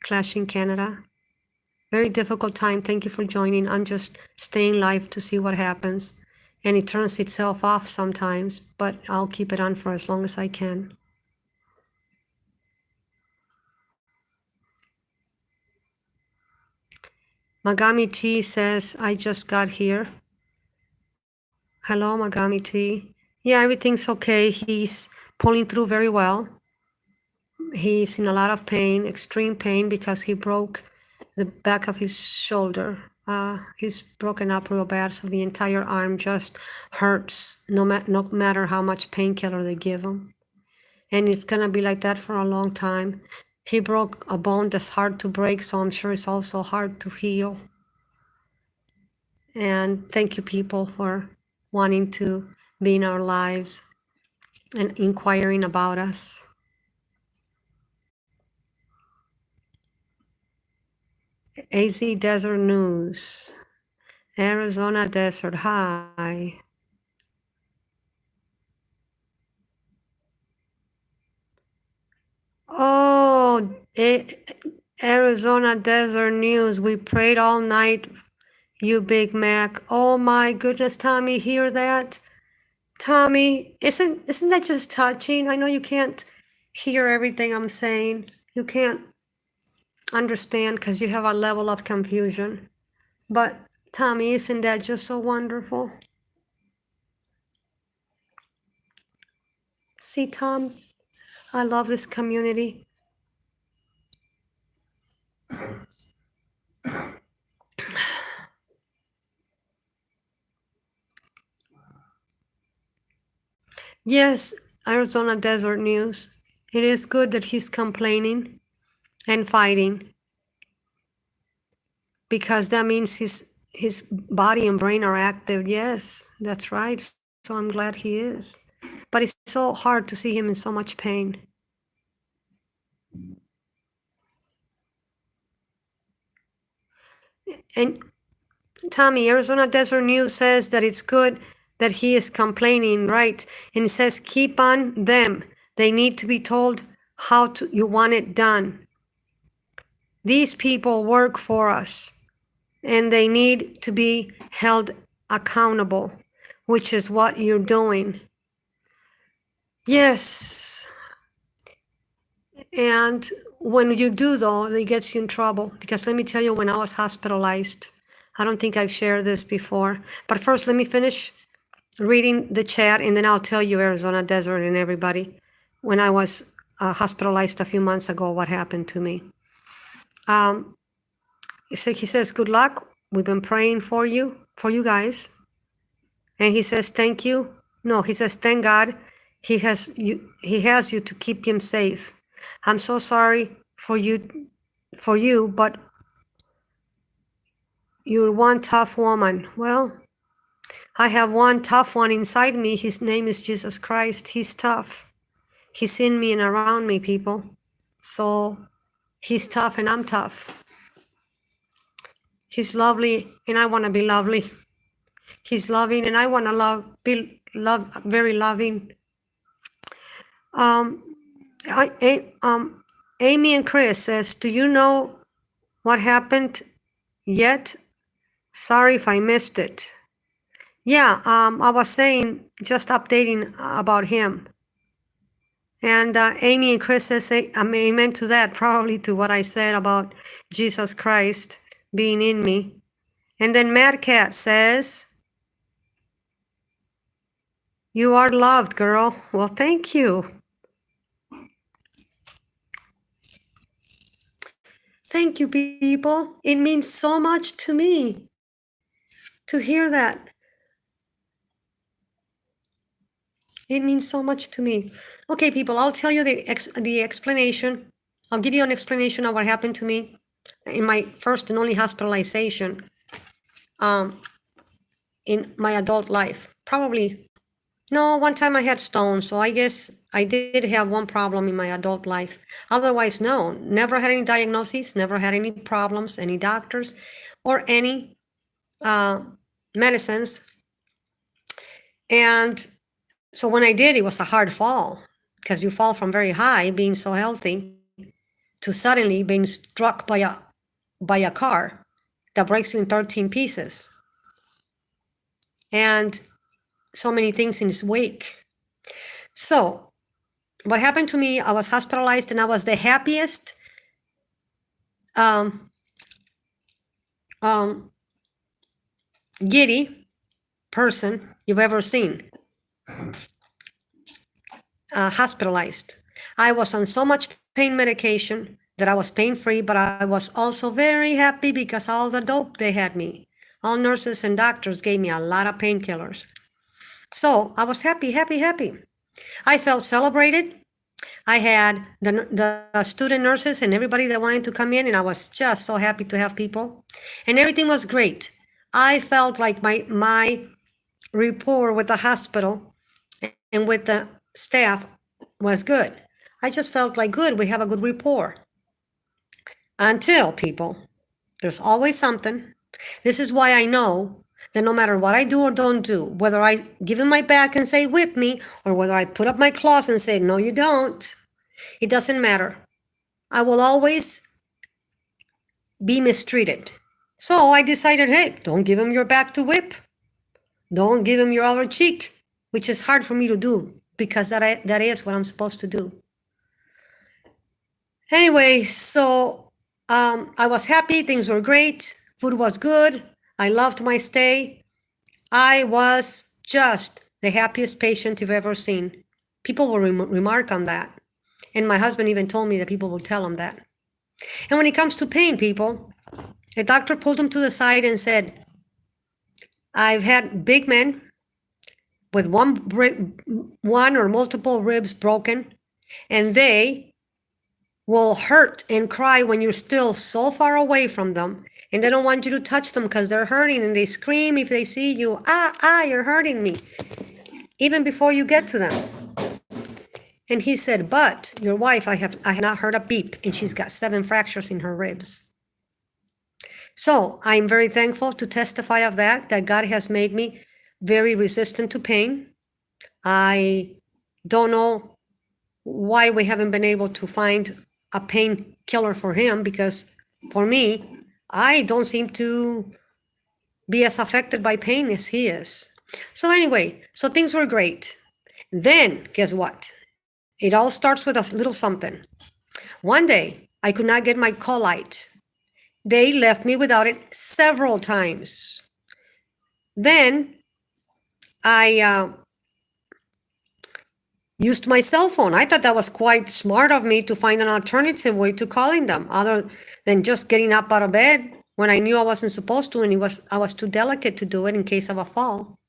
Clash in Canada. Very difficult time. Thank you for joining. I'm just staying live to see what happens. And it turns itself off sometimes, but I'll keep it on for as long as I can. Magami T says, I just got here. Hello, Magami T. Yeah, everything's okay. He's pulling through very well. He's in a lot of pain, extreme pain, because he broke the back of his shoulder. He's broken up real bad, so the entire arm just hurts, no matter how much painkiller they give him. And it's gonna be like that for a long time. He broke a bone that's hard to break, so I'm sure it's also hard to heal. And thank you, people, for wanting to be in our lives and inquiring about us. AZ Desert News, Arizona Desert, hi. Oh, Arizona Desert News, we prayed all night, you Big Mac. Oh my goodness, Tommy, hear that? Tommy, isn't that just touching? I know you can't hear everything I'm saying. You can't understand because you have a level of confusion. But Tommy, isn't that just so wonderful? See, Tom, I love this community. Yes, Arizona Desert News. It is good that he's complaining and fighting, because that means his body and brain are active. Yes, that's right. So I'm glad he is. But it's so hard to see him in so much pain. And Tommy, Arizona Desert News says that it's good that he is complaining, right? And it says, keep on them. They need to be told how you want it done. These people work for us, and they need to be held accountable, which is what you're doing. Yes. And when you do, though, it gets you in trouble. Because let me tell you, when I was hospitalized, I don't think I've shared this before. But first, let me finish reading the chat, and then I'll tell you, Arizona Desert and everybody, when I was hospitalized a few months ago, what happened to me. He says, good luck. We've been praying for you guys. And he says, thank you No, he says, thank God he has you to keep him safe. I'm so sorry for you, but you're one tough woman. Well, I have one tough one inside me. His name is Jesus Christ. He's tough. He's in me and around me, people. So he's tough and I'm tough. He's lovely and I want to be lovely. He's loving and I want to very loving. Amy and Chris says, do you know what happened yet? Sorry if I missed it. Yeah, I was saying, just updating about him. And Amy and Chris says, amen to that, probably to what I said about Jesus Christ being in me. And then Mad Cat says, you are loved, girl. Well, thank you. Thank you, people. It means so much to me to hear that. It means so much to me. Okay, people, I'll tell you the explanation. I'll give you an explanation of what happened to me in my first and only hospitalization in my adult life. Probably, no, one time I had stones, so I guess I did have one problem in my adult life. Otherwise, no, never had any diagnoses, never had any problems, any doctors, or any medicines. And so when I did, it was a hard fall because you fall from very high, being so healthy, to suddenly being struck by a car that breaks you in 13 pieces. And so many things in its wake. So what happened to me, I was hospitalized and I was the happiest giddy person you've ever seen. Hospitalized. I was on so much pain medication that I was pain-free, but I was also very happy because all the dope they had me. All nurses and doctors gave me a lot of painkillers. So I was happy. I felt celebrated. I had the student nurses and everybody that wanted to come in, and I was just so happy to have people. And everything was great. I felt like my rapport with the hospital and with the staff was good. I just felt like good. We have a good rapport. Until, people, there's always something. This is why I know that no matter what I do or don't do, whether I give him my back and say, whip me, or whether I put up my claws and say, no, you don't, it doesn't matter. I will always be mistreated. So I decided, hey, don't give him your back to whip. Don't give him your other cheek, which is hard for me to do because that is what I'm supposed to do. Anyway, so I was happy. Things were great. Food was good. I loved my stay. I was just the happiest patient you've ever seen. People will remark on that. And my husband even told me that people will tell him that. And when it comes to pain, people, a doctor pulled him to the side and said, I've had big men with one or multiple ribs broken, and they will hurt and cry when you're still so far away from them, and they don't want you to touch them because they're hurting, and they scream if they see you, you're hurting me, even before you get to them. And he said, but your wife, I have not heard a beep, and she's got 7 fractures in her ribs. So I'm very thankful to testify of that God has made me very resistant to pain. I don't know why we haven't been able to find a painkiller for him, because for me, I don't seem to be as affected by pain as he is. So anyway, so things were great. Then, guess what? It all starts with a little something. One day, I could not get my Colite. They left me without it several times. Then I used my cell phone. I thought that was quite smart of me to find an alternative way to calling them other than just getting up out of bed when I knew I wasn't supposed to, and I was too delicate to do it in case of a fall.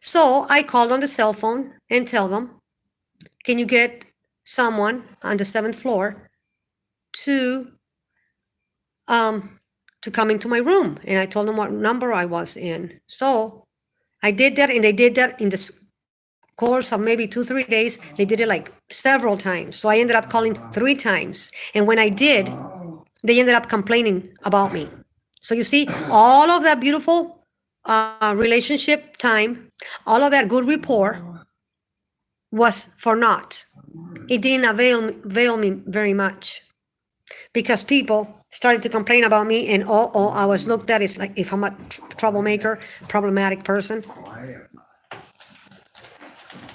So I called on the cell phone and tell them, can you get someone on the 7th floor to to come into my room? And I told them what number I was in. So I did that, and they did that in the course of maybe 2, 3 days. They did it like several times. So I ended up calling 3 times. And when I did, they ended up complaining about me. So you see, all of that beautiful relationship time, all of that good rapport was for naught. It didn't avail me very much, because people started to complain about me, and all I was looked at is like if I'm a troublemaker, problematic person. I am.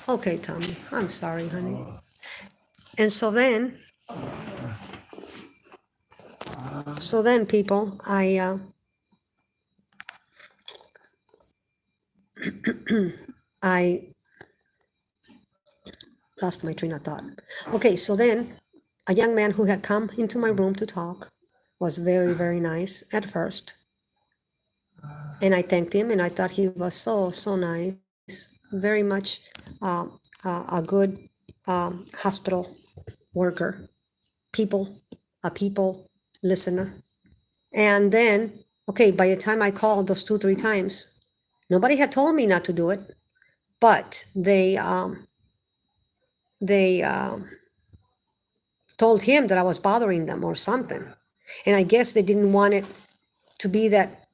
Okay, Tommy, I'm sorry, honey. And so then, people, I lost my train of thought. Okay, so then a young man who had come into my room to talk was very, very nice at first. And I thanked him, and I thought he was so, so nice. Very much a good hospital worker, a people listener. And then, okay, by the time I called those 2, 3 times, nobody had told me not to do it, but they told him that I was bothering them or something. And I guess they didn't want it to be that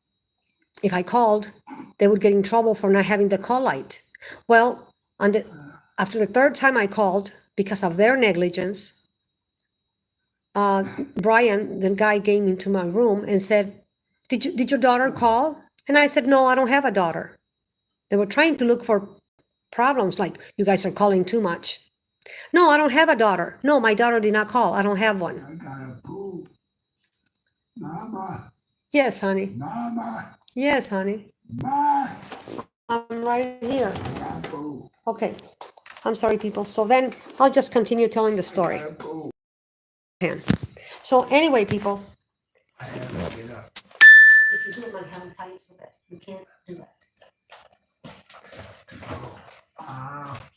if I called, they would get in trouble for not having the call light. Well, after the 3rd time I called, because of their negligence, Brian, the guy, came into my room and said, did your daughter call? And I said, no, I don't have a daughter. They were trying to look for problems, like, you guys are calling too much. No, I don't have a daughter. No, my daughter did not call. I don't have one. I gotta poo. Mama, Yes, honey. mama, Yes, honey. ma, I'm right here. I gotta poo. Okay. I'm sorry, people. So then I'll just continue telling the story. I gotta poo. So anyway, people, I have to get up. if you do it, I'm having tight for that. You can't do that.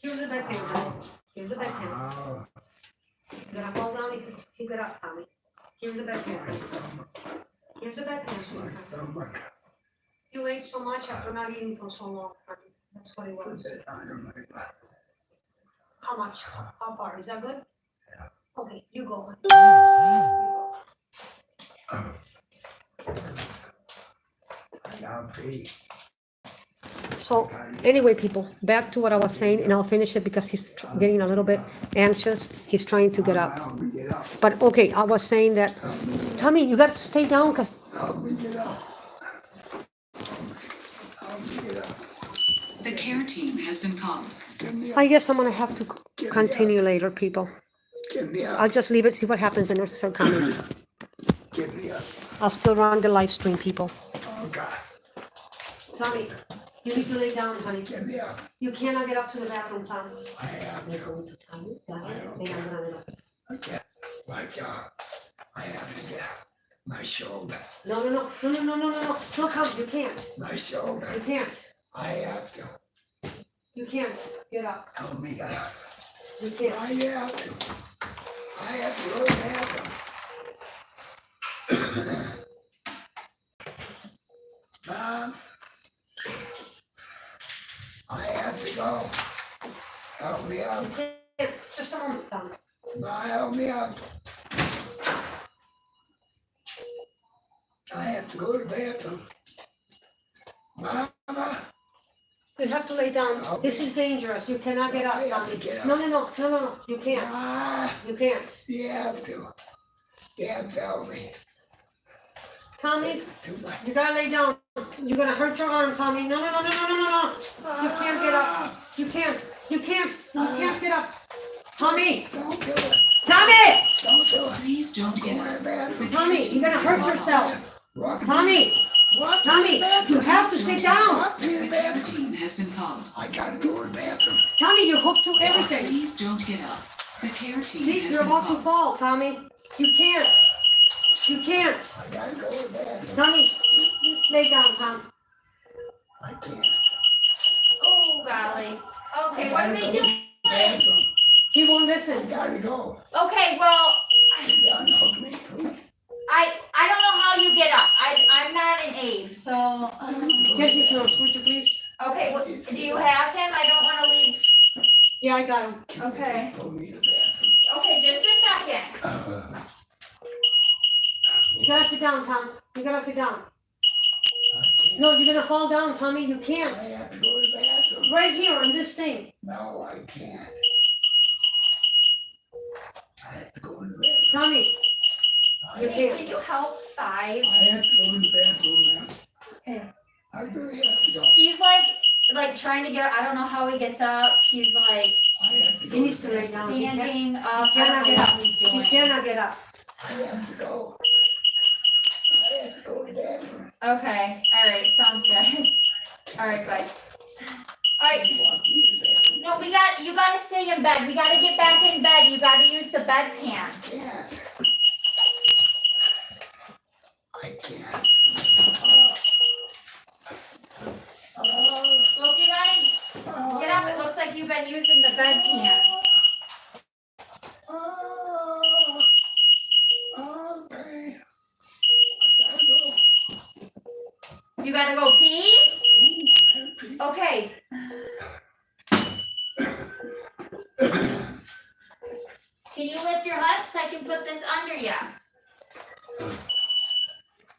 Here's the bedpan, honey. Here's the bedpan. You gotta fall down if you get up, Tommy. Here's the bedpan. Here's the bedpan. My stomach. You ate so much after not eating for so long, honey. That's what it was. Put that under my butt. How much? How far? Is that good? Yeah. Okay, you go, honey. You go. I gotta pee. So anyway, people, back to what I was saying, and I'll finish it because he's getting a little bit anxious. He's trying to get up. Help me get up. But okay, I was saying that, Tommy, you got to stay down because Help me get up. Help me get up. The care team has been called. Get me up. I guess I'm going to have to continue later, people. Get me up. I'll just leave it, see what happens, and nurses are coming. Get me up. I'll still run the live stream, people. Oh God. Tommy, you need to lay down, honey. Get me up. You cannot get up to the bathroom, Tommy. I have They're to. going to tell you, got it? And I'm going to... I can't. Watch out. I have to get my shoulder. No, come, you can't. My You shoulder. can't. I have to. You can't. Get up. Help me get up. You I can't. have to. I have to go to the bathroom. Mom. I have to go. Help me out. Hey, just a moment, Tommy. Ma, help me out. I have to go to the bathroom. Mama. You have to lay down. This is dangerous. You cannot get up, I have Tommy. to get up. No. You can't. Ah, You can't. you have to. You have to help me. Tommy, This is too much. you gotta lay down. You're gonna hurt your arm, Tommy. No. You can't get up. You can't. You can't get up. Tommy! Don't do it. Tommy! Don't do it. Please don't get Go to up. the bathroom. Tommy, you're gonna hurt yourself. Walk Tommy! Walk to Tommy, the bathroom. you have to sit down. Walk to the The care bathroom. team has been called. I gotta go to the bathroom. Tommy, you're hooked to everything. Please don't get up. The care team See, has you're been about to called. fall, Tommy. You can't. You can't. I gotta go to the bathroom. Tommy, lay down, Tom. I can't. Oh, golly. Okay, what are we doing? He won't listen. Gotta go. Okay, well, Yeah, no, me, please. I don't know how you get up. I'm not an aide, so. Get his nurse, would you please? Okay, well, do you have him? I don't wanna leave. Yeah, I got him. Okay. Go need a bathroom. Okay, just a second. You gotta sit down, Tom. You gotta sit down. I can't. No, you're gonna fall down, Tommy. You I can't. have to go to the bathroom. Right here on this thing. No, I can't. I have to go in the bathroom. Tommy, you Hey, can't. can you help Five? I have to go in the bathroom, man. Okay. I really have to go. He's like trying to get, I don't know how he gets up. He's like I have to go. He needs to lay down. He can't- standing up. I cannot don't know get what up. he's He doing. cannot get up. I have to go. I have to go to the bathroom. Okay, alright, sounds good. Alright, bye. Alright, You want me to the bathroom? no, you gotta stay in bed. We gotta get back in bed. You gotta use the bedpan. Can't. I can't. Well, if you gotta get up, it looks like you've been using the bedpan. Okay. I gotta go. You gotta go pee? Okay. Can you lift your hips? I can put this under you.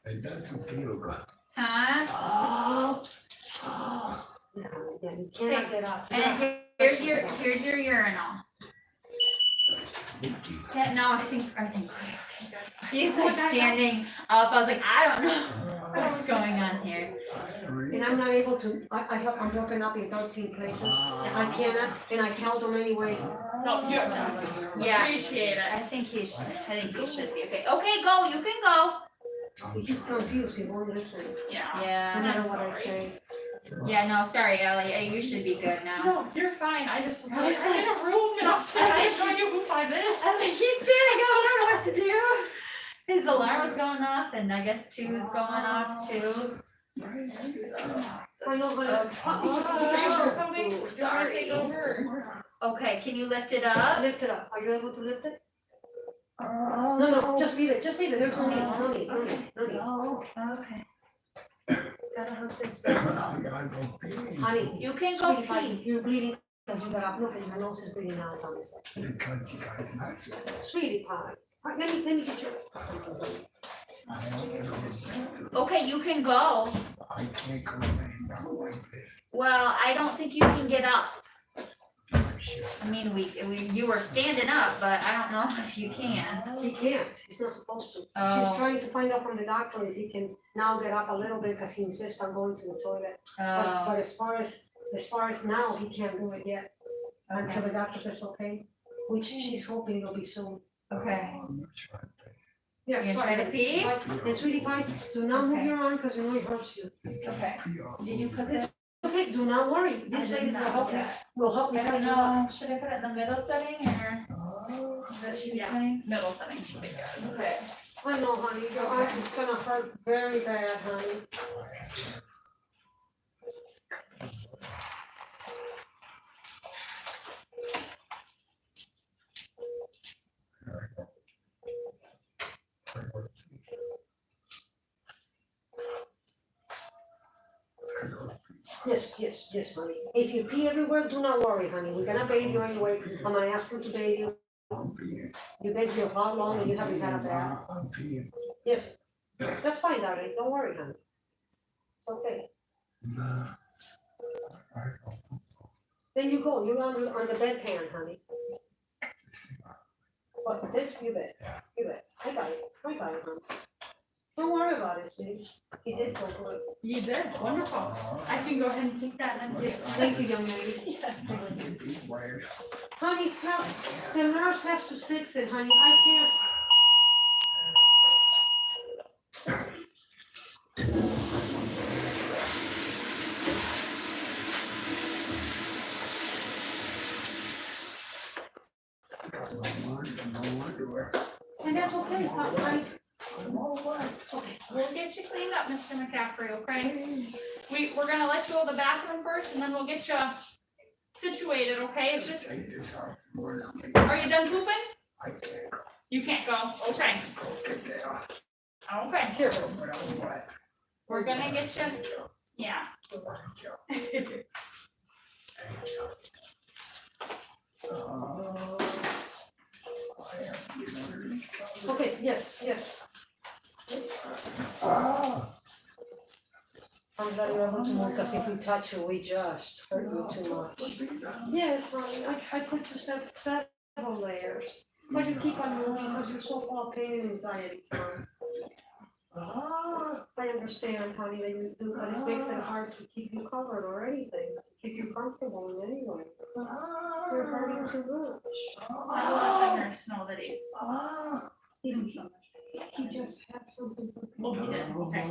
It doesn't feel good. Huh? Yeah, you cannot get up. And here's your urinal. Yeah, no, I think he's like standing up. I was like, I don't know what's going on here. And I'm not able to, I'm broken up in 13 places. I cannot, and I tell them anyway. No, you're not. Yeah. Appreciate it. I think he should be okay. Okay, go. You can go. He's confused, he won't listen, Yeah. no Yeah. matter I'm what I sorry. say. Yeah. No, sorry, Ellie. You should be good now. No, you're fine. I just was I like, was I'm in a room and I was like, I have no idea who Five is. I was like, he's standing up. I don't know what to do. His alarm was going off, and I guess 2 is going off too. I know, but. Coming. Ooh, Sorry. Take sorry. over. Okay, can you lift it up? Lift it up, are you able to lift it? No, just leave it, there's no need. Okay. Gotta hook this back. I gotta go pee. Honey, You can go sweetie pie, pee. you're bleeding, because you got up, look, and your nose is bleeding out, Tommy said. Because you guys mess with me. Sweetie pie, let me get you. I have to go to the bathroom. Okay, you can go. I can't go laying down like this. Well, I don't think you can get up. Shit. I mean, you were standing up, but I don't know if you can. He can't, he's not supposed to. Oh. She's trying to find out from the doctor if he can now get up a little bit, because he insists on going to the toilet. But Oh, as far as now, he can't do it yet, until the doctor says okay, which she's hoping it'll be soon. okay. I'm not trying to pee. Yeah, You try to pee? And sweetie pie, do not move Okay. your arm, because you know it hurts you. It's Okay. pee off. Did you put this? Okay, do not worry, these ladies will help you, will help you. I don't set you up. know. Should I put it in the middle setting or Oh, is that should be Yeah. fine? Middle setting should be good. Okay. I know, honey, your arm is gonna hurt very bad, honey. Yes, honey. If you pee everywhere, do not worry, honey. We're gonna bathe you anyway. I'm gonna ask him to bathe you. I'm peeing. You bathe for how long and you haven't had a bath? I'm peeing. Yes. That's fine, darling. Don't worry, honey. It's okay. Nah. I don't Then you go. You're on the bedpan, honey. see my. But this, you bet. Yeah. You bet. I got it, honey. Don't worry about it, sweetie. He did go good. You did, wonderful. I can go ahead and take that and Yes, thank you, young lady. Honey, now, the nurse has to fix it, honey. I can't. No underwear. And that's okay, honey. I'm all wet. Okay. We'll get you cleaned up, Mr. McCaffrey, okay? we're gonna let you go to the bathroom first and then we'll get you situated, okay? It's just, Take this off more than me. are you done pooping? I can't go. You can't go, okay, Go get there. okay. Here. But I'm wet. We're gonna get you, Thank you. yeah. Thank you. Thank you. I have to get under these covers. Okay, yes. I'm glad you're able to move, because if we touch you, we just hurt you too much. Yes, honey, I put you several layers, but you keep on moving because you're so full of pain and anxiety, Tom. I understand, honey, that you do, but it makes it hard to keep you covered or anything, to keep you comfortable in any way. You're hurting too much. I'll let the nurse know that he's, He just had something for oh, he did, okay.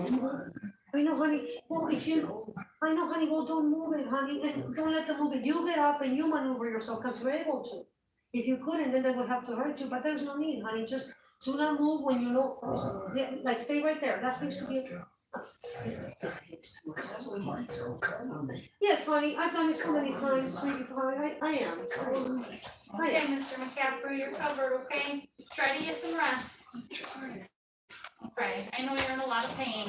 I know, honey. Well, if you, I know, honey. Well, don't move it, honey. And don't let them move it. You get up and you maneuver yourself because you're able to. If you couldn't, then they would have to hurt you. But there's no need, honey. Just do not move when you know. Yeah, like stay right there. That seems to be. That's what Might so cover me. Yes, honey. I've done it so many times, sweetie. Honey, I am. Okay, Mr. McCaffrey, you're covered, okay? Try to get some rest. Okay, I know you're in a lot of pain.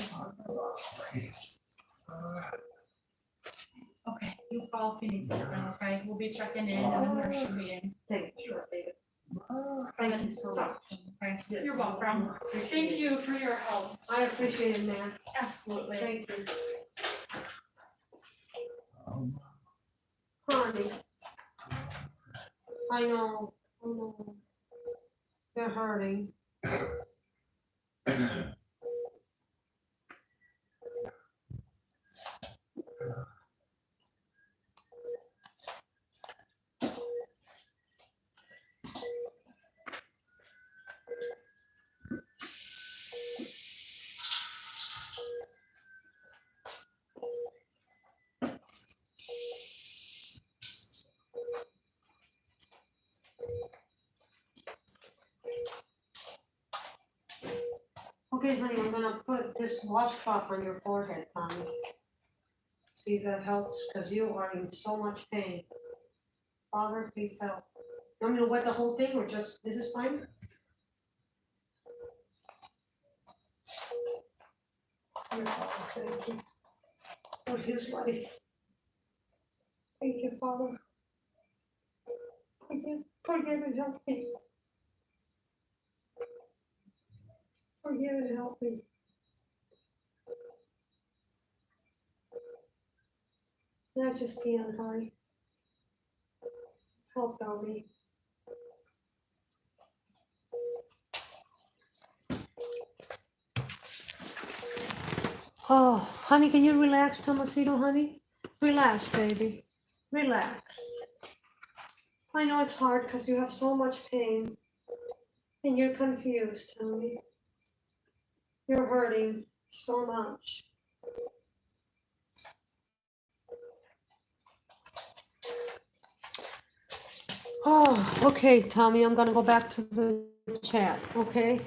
Okay, you call if you need something, okay? We'll be checking in and the nurse should be in. Thank you, sure, baby. And Thank then you so much. talk, okay? Yes. You're welcome. Thank you for your help. I appreciate it, man. Absolutely. Thank you. Honey. I know. They're hurting. Okay, honey, I'm gonna put this washcloth on your forehead, Tommy. See if that helps, because you are in so much pain. Father, please help. You want me to wet the whole thing, or just, this is fine? Dear Father, thank you for his life. Thank you, Father. Forgive and help me. Forgive and help me. Not just stand high. Help Tommy. Oh, honey, can you relax, Tomasito, honey? Relax, baby. Relax. I know it's hard because you have so much pain. And you're confused, Tommy. You're hurting so much. Oh, okay, Tommy, I'm gonna go back to the chat, okay?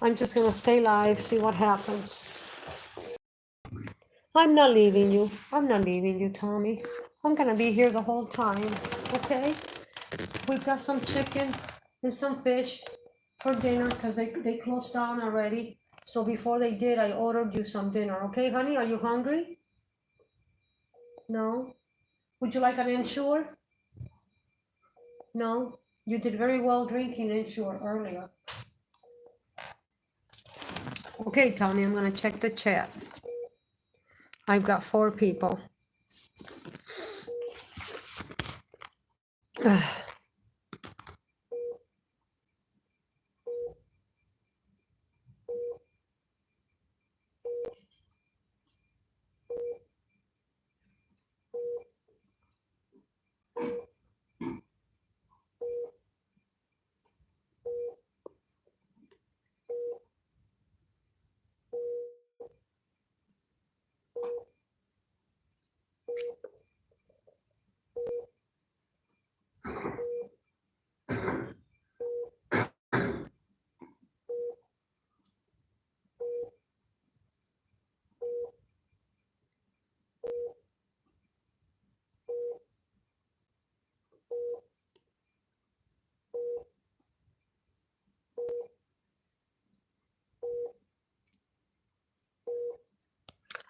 I'm just gonna stay live, see what happens. I'm not leaving you. I'm not leaving you, Tommy. I'm gonna be here the whole time, okay? We've got some chicken and some fish for dinner because they closed down already. So before they did, I ordered you some dinner, okay, honey? Are you hungry? No? Would you like an Ensure? No? You did very well drinking Ensure earlier. Okay, Tommy, I'm gonna check the chat. I've got 4 people.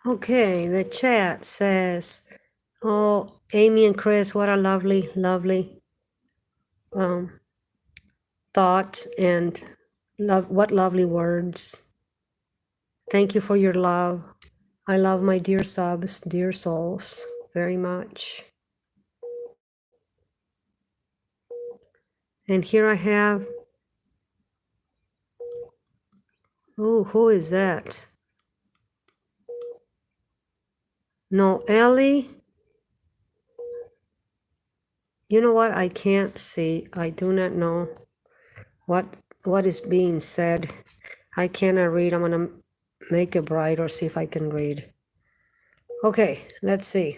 Okay, the chat says, oh, Amy and Chris, what a lovely, lovely um, thought and what lovely words. Thank you for your love. I love my dear subs, dear souls, very much. And here I have, oh, who is that? No, Ellie. You know what? I can't see. I do not know what is being said. I cannot read. I'm gonna make it brighter, see if I can read. Okay, let's see.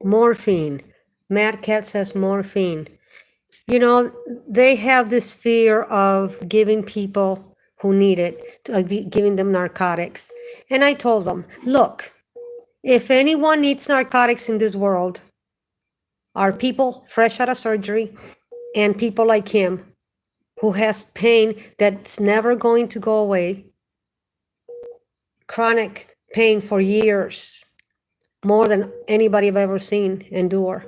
Morphine. Mad Cat says morphine. You know, they have this fear of giving people who need it, giving them narcotics. And I told them, look, if anyone needs narcotics in this world, are people fresh out of surgery and people like him who has pain that's never going to go away, chronic pain for years, more than anybody I've ever seen endure.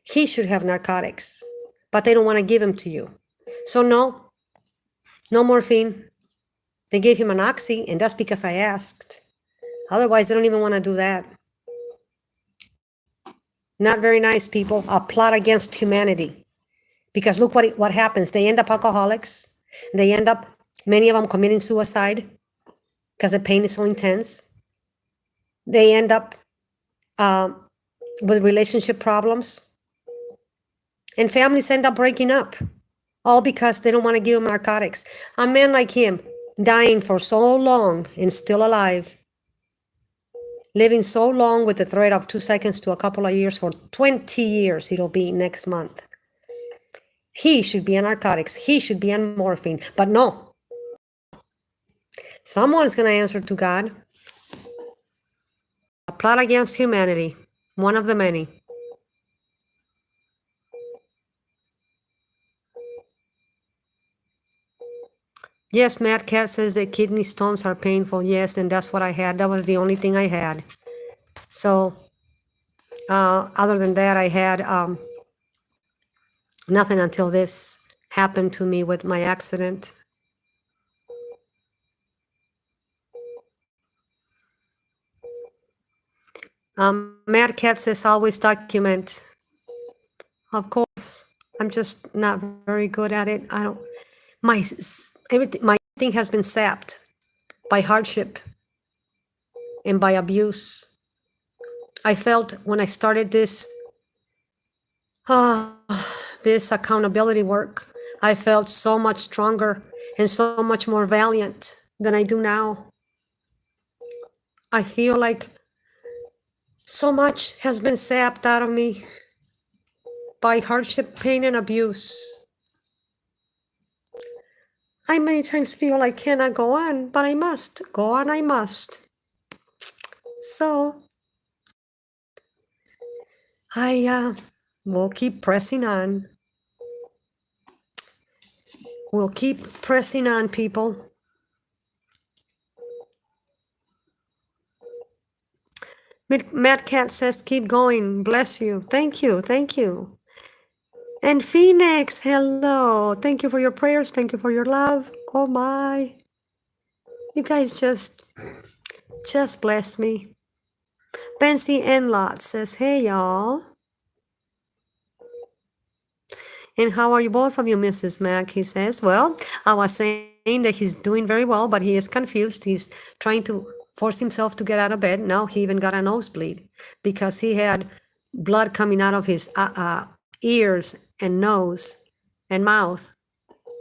He should have narcotics, but they don't want to give him to you. So no morphine. They gave him an oxy, and that's because I asked. Otherwise, they don't even want to do that. Not very nice people. A plot against humanity. Because look what happens. They end up alcoholics. They end up, many of them, committing suicide because the pain is so intense. They end up with relationship problems. And families end up breaking up. All because they don't want to give him narcotics. A man like him, dying for so long and still alive, living so long with the threat of 2 seconds to a couple of years, for 20 years it'll be next month. He should be on narcotics. He should be on morphine. But no. Someone's going to answer to God. A plot against humanity. One of the many. Yes, Mad Cat says that kidney stones are painful. Yes, and that's what I had. That was the only thing I had. So, other than that, I had nothing until this happened to me with my accident. Mad Cat says always document. Of course, I'm just not very good at it. I don't. My everything has been sapped by hardship and by abuse. I felt when I started this accountability work, I felt so much stronger and so much more valiant than I do now. I feel like so much has been sapped out of me by hardship, pain, and abuse. I many times feel I cannot go on, but I must. Go on, I must. So, I will keep pressing on. We'll keep pressing on, people. Mad Cat says, keep going. Bless you. Thank you. Thank you. And Phoenix, hello. Thank you for your prayers. Thank you for your love. Oh my. You guys just bless me. Fancy Enlot says, hey y'all. And how are you, both of you, Mrs. Mac? He says, well, I was saying that he's doing very well, but he is confused. He's trying to force himself to get out of bed. Now he even got a nosebleed because he had blood coming out of his ears and nose and mouth.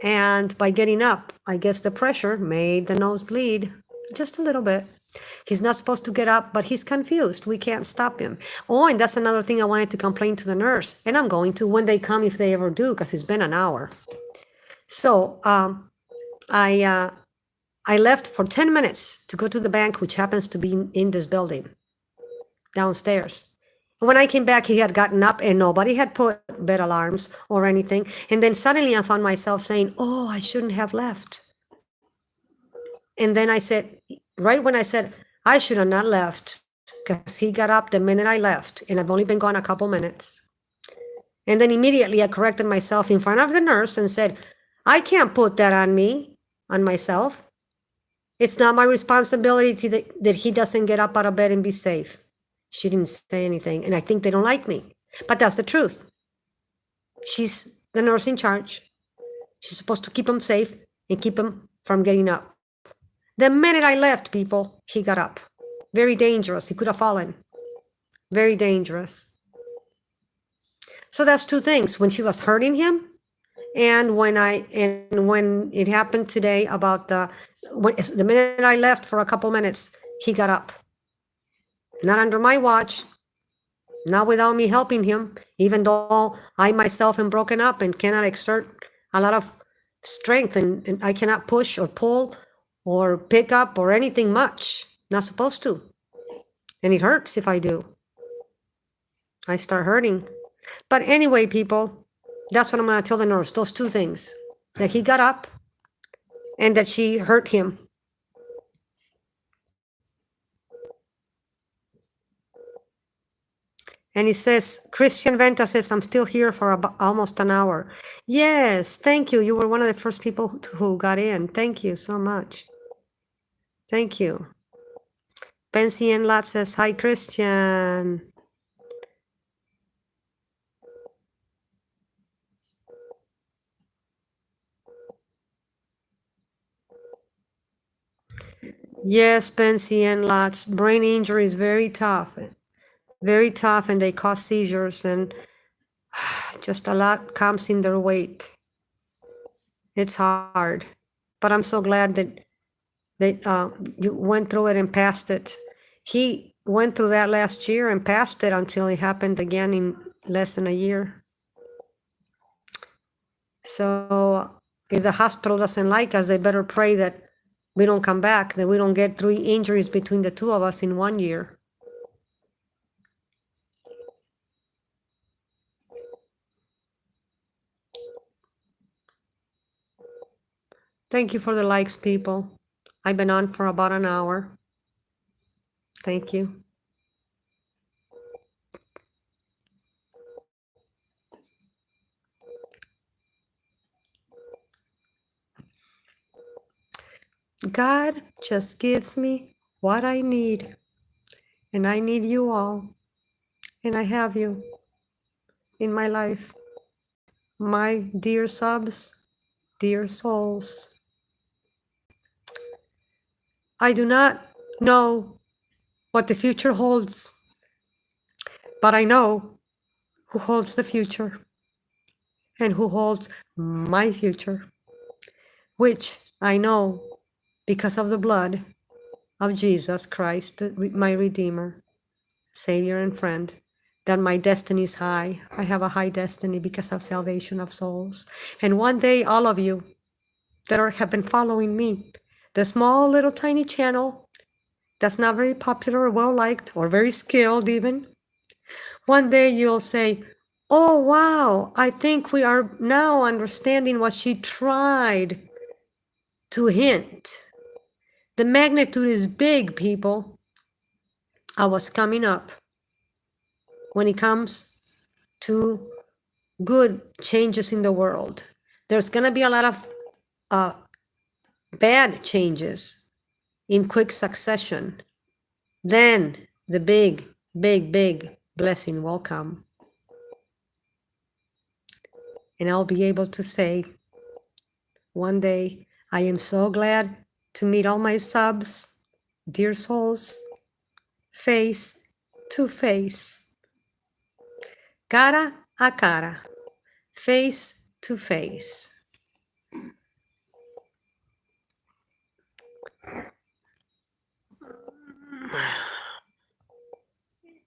And by getting up, I guess the pressure made the nose bleed just a little bit. He's not supposed to get up, but he's confused. We can't stop him. Oh, and that's another thing I wanted to complain to the nurse. And I'm going to when they come, if they ever do, because it's been an hour. So I left for 10 minutes to go to the bank, which happens to be in this building, downstairs. When I came back, he had gotten up and nobody had put bed alarms or anything. And then suddenly I found myself saying, oh, I shouldn't have left. And then I said, right when I said, I should have not left, because he got up the minute I left, and I've only been gone a couple minutes. And then immediately I corrected myself in front of the nurse and said, I can't put that on me, on myself. It's not my responsibility that he doesn't get up out of bed and be safe. She didn't say anything, and I think they don't like me. But that's the truth. She's the nurse in charge. She's supposed to keep him safe and keep him from getting up. The minute I left, people, he got up. Very dangerous. He could have fallen. Very dangerous. So that's two things. When she was hurting him, and when it happened today about the minute I left for a couple minutes, he got up. Not under my watch, not without me helping him, even though I myself am broken up and cannot exert a lot of strength, and I cannot push or pull or pick up or anything much. Not supposed to. And it hurts if I do. I start hurting. But anyway, people, that's what I'm going to tell the nurse. Those two things. That he got up and that she hurt him. And he says, Christian Venta says, I'm still here for about almost an hour. Yes, thank you. You were one of the first people who got in. Thank you so much. Thank you. Bensi and Lot says, hi, Christian. Yes, Bensi and Lots. Brain injury is very tough, and they cause seizures, and just a lot comes in their wake. It's hard, but I'm so glad that you went through it and passed it. He went through that last year and passed it until it happened again in less than a year. So if the hospital doesn't like us, they better pray that we don't come back, that we don't get 3 injuries between the two of us in 1 year. Thank you for the likes, people. I've been on for about an hour. Thank you. God just gives me what I need, and I need you all, and I have you in my life. My dear subs, dear souls. I do not know what the future holds, but I know who holds the future and who holds my future, which I know because of the blood of Jesus Christ, my Redeemer, Savior, and friend, that my destiny is high. I have a high destiny because of salvation of souls. And one day, all of you that have been following me, the small little tiny channel that's not very popular or well-liked or very skilled even, one day you'll say, oh, wow, I think we are now understanding what she tried to hint. The magnitude is big, people. I was coming up when it comes to good changes in the world. There's going to be a lot of bad changes in quick succession. Then the big, big, big blessing will come. And I'll be able to say, one day, I am so glad to meet all my subs, dear souls, face to face, cara a cara, face to face.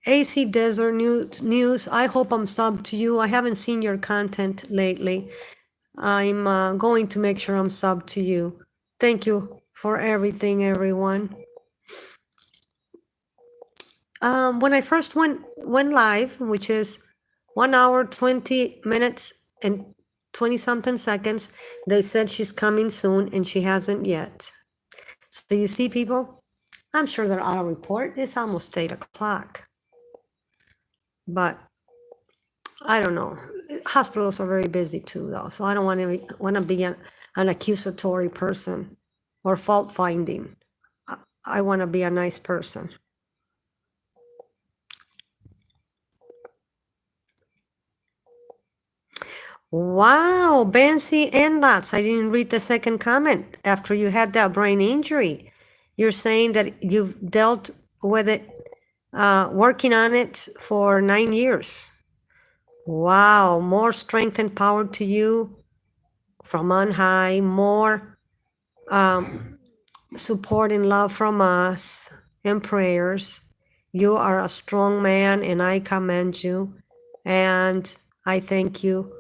AC Desert News, I hope I'm subbed to you. I haven't seen your content lately. I'm going to make sure I'm subbed to you. Thank you for everything, everyone. When I first went live, which is 1 hour, 20 minutes, and 20 something seconds, they said she's coming soon, and she hasn't yet. So you see, people, I'm sure they're out of report. It's almost 8 o'clock. But I don't know. Hospitals are very busy too, though. So I don't want to be an accusatory person or fault finding. I want to be a nice person. Wow, Bancy and Lots. I didn't read the second comment. After you had that brain injury, you're saying that you've dealt with it, working on it for 9 years. Wow, more strength and power to you from on high, more support and love from us and prayers. You are a strong man, and I commend you. And I thank you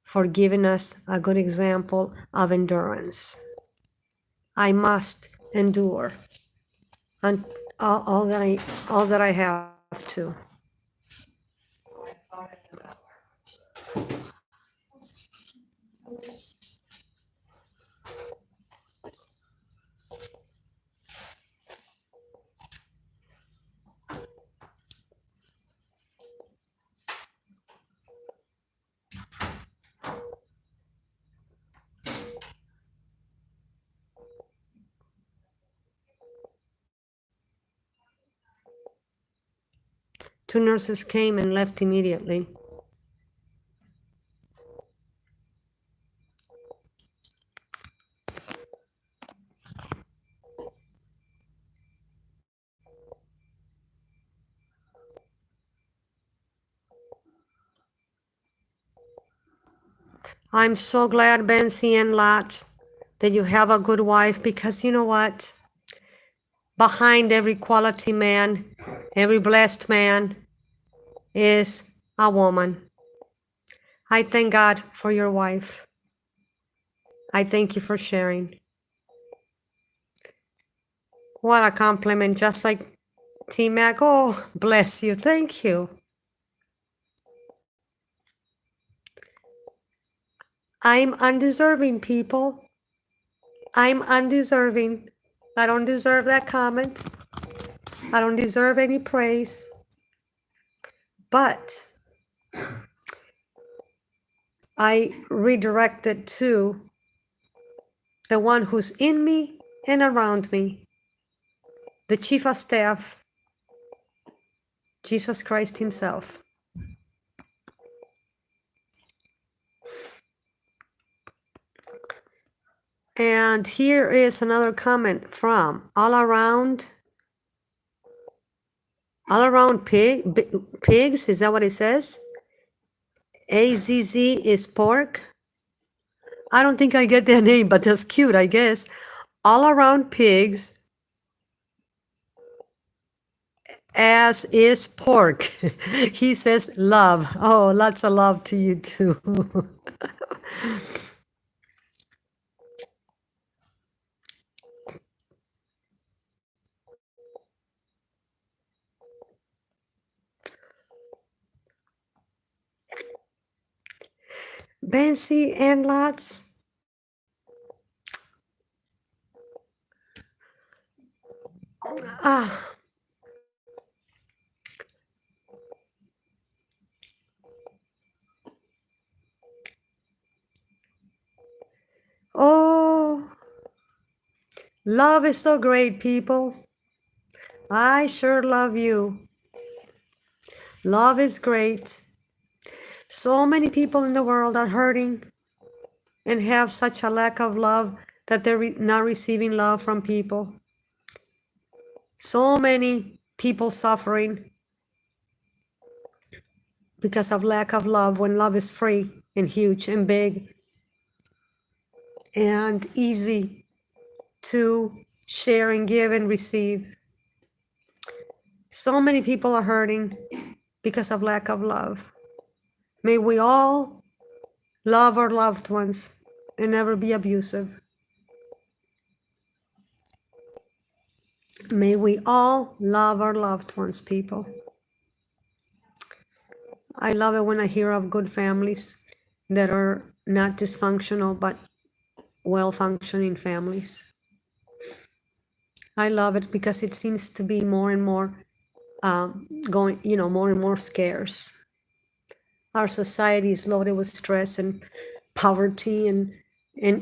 for giving us a good example of endurance. I must endure and all that I have to. Two nurses came and left immediately. I'm so glad, Bency and Lot, that you have a good wife, because you know what? Behind every quality man, every blessed man, is a woman. I thank God for your wife. I thank you for sharing. What a compliment, just like T-Mac. Oh, bless you. Thank you. I'm undeserving, people. I'm undeserving. I don't deserve that comment. I don't deserve any praise. But I redirect it to the one who's in me and around me, the Chief of Staff, Jesus Christ Himself. And here is another comment from All Around Pigs. Is that what it says? AZZ is pork. I don't think I get that name, but that's cute, I guess. All Around Pigs, as is pork. He says love. Oh, lots of love to you too. Bency and Lots. Ah. Oh, love is so great, people. I sure love you. Love is great. So many people in the world are hurting and have such a lack of love that they're not receiving love from people. So many people suffering because of lack of love, when love is free and huge and big and easy to share and give and receive. So many people are hurting because of lack of love. May we all love our loved ones and never be abusive. May we all love our loved ones, people. I love it when I hear of good families that are not dysfunctional but well-functioning families. I love it because it seems to be more and more going, more and more scarce. Our society is loaded with stress and poverty and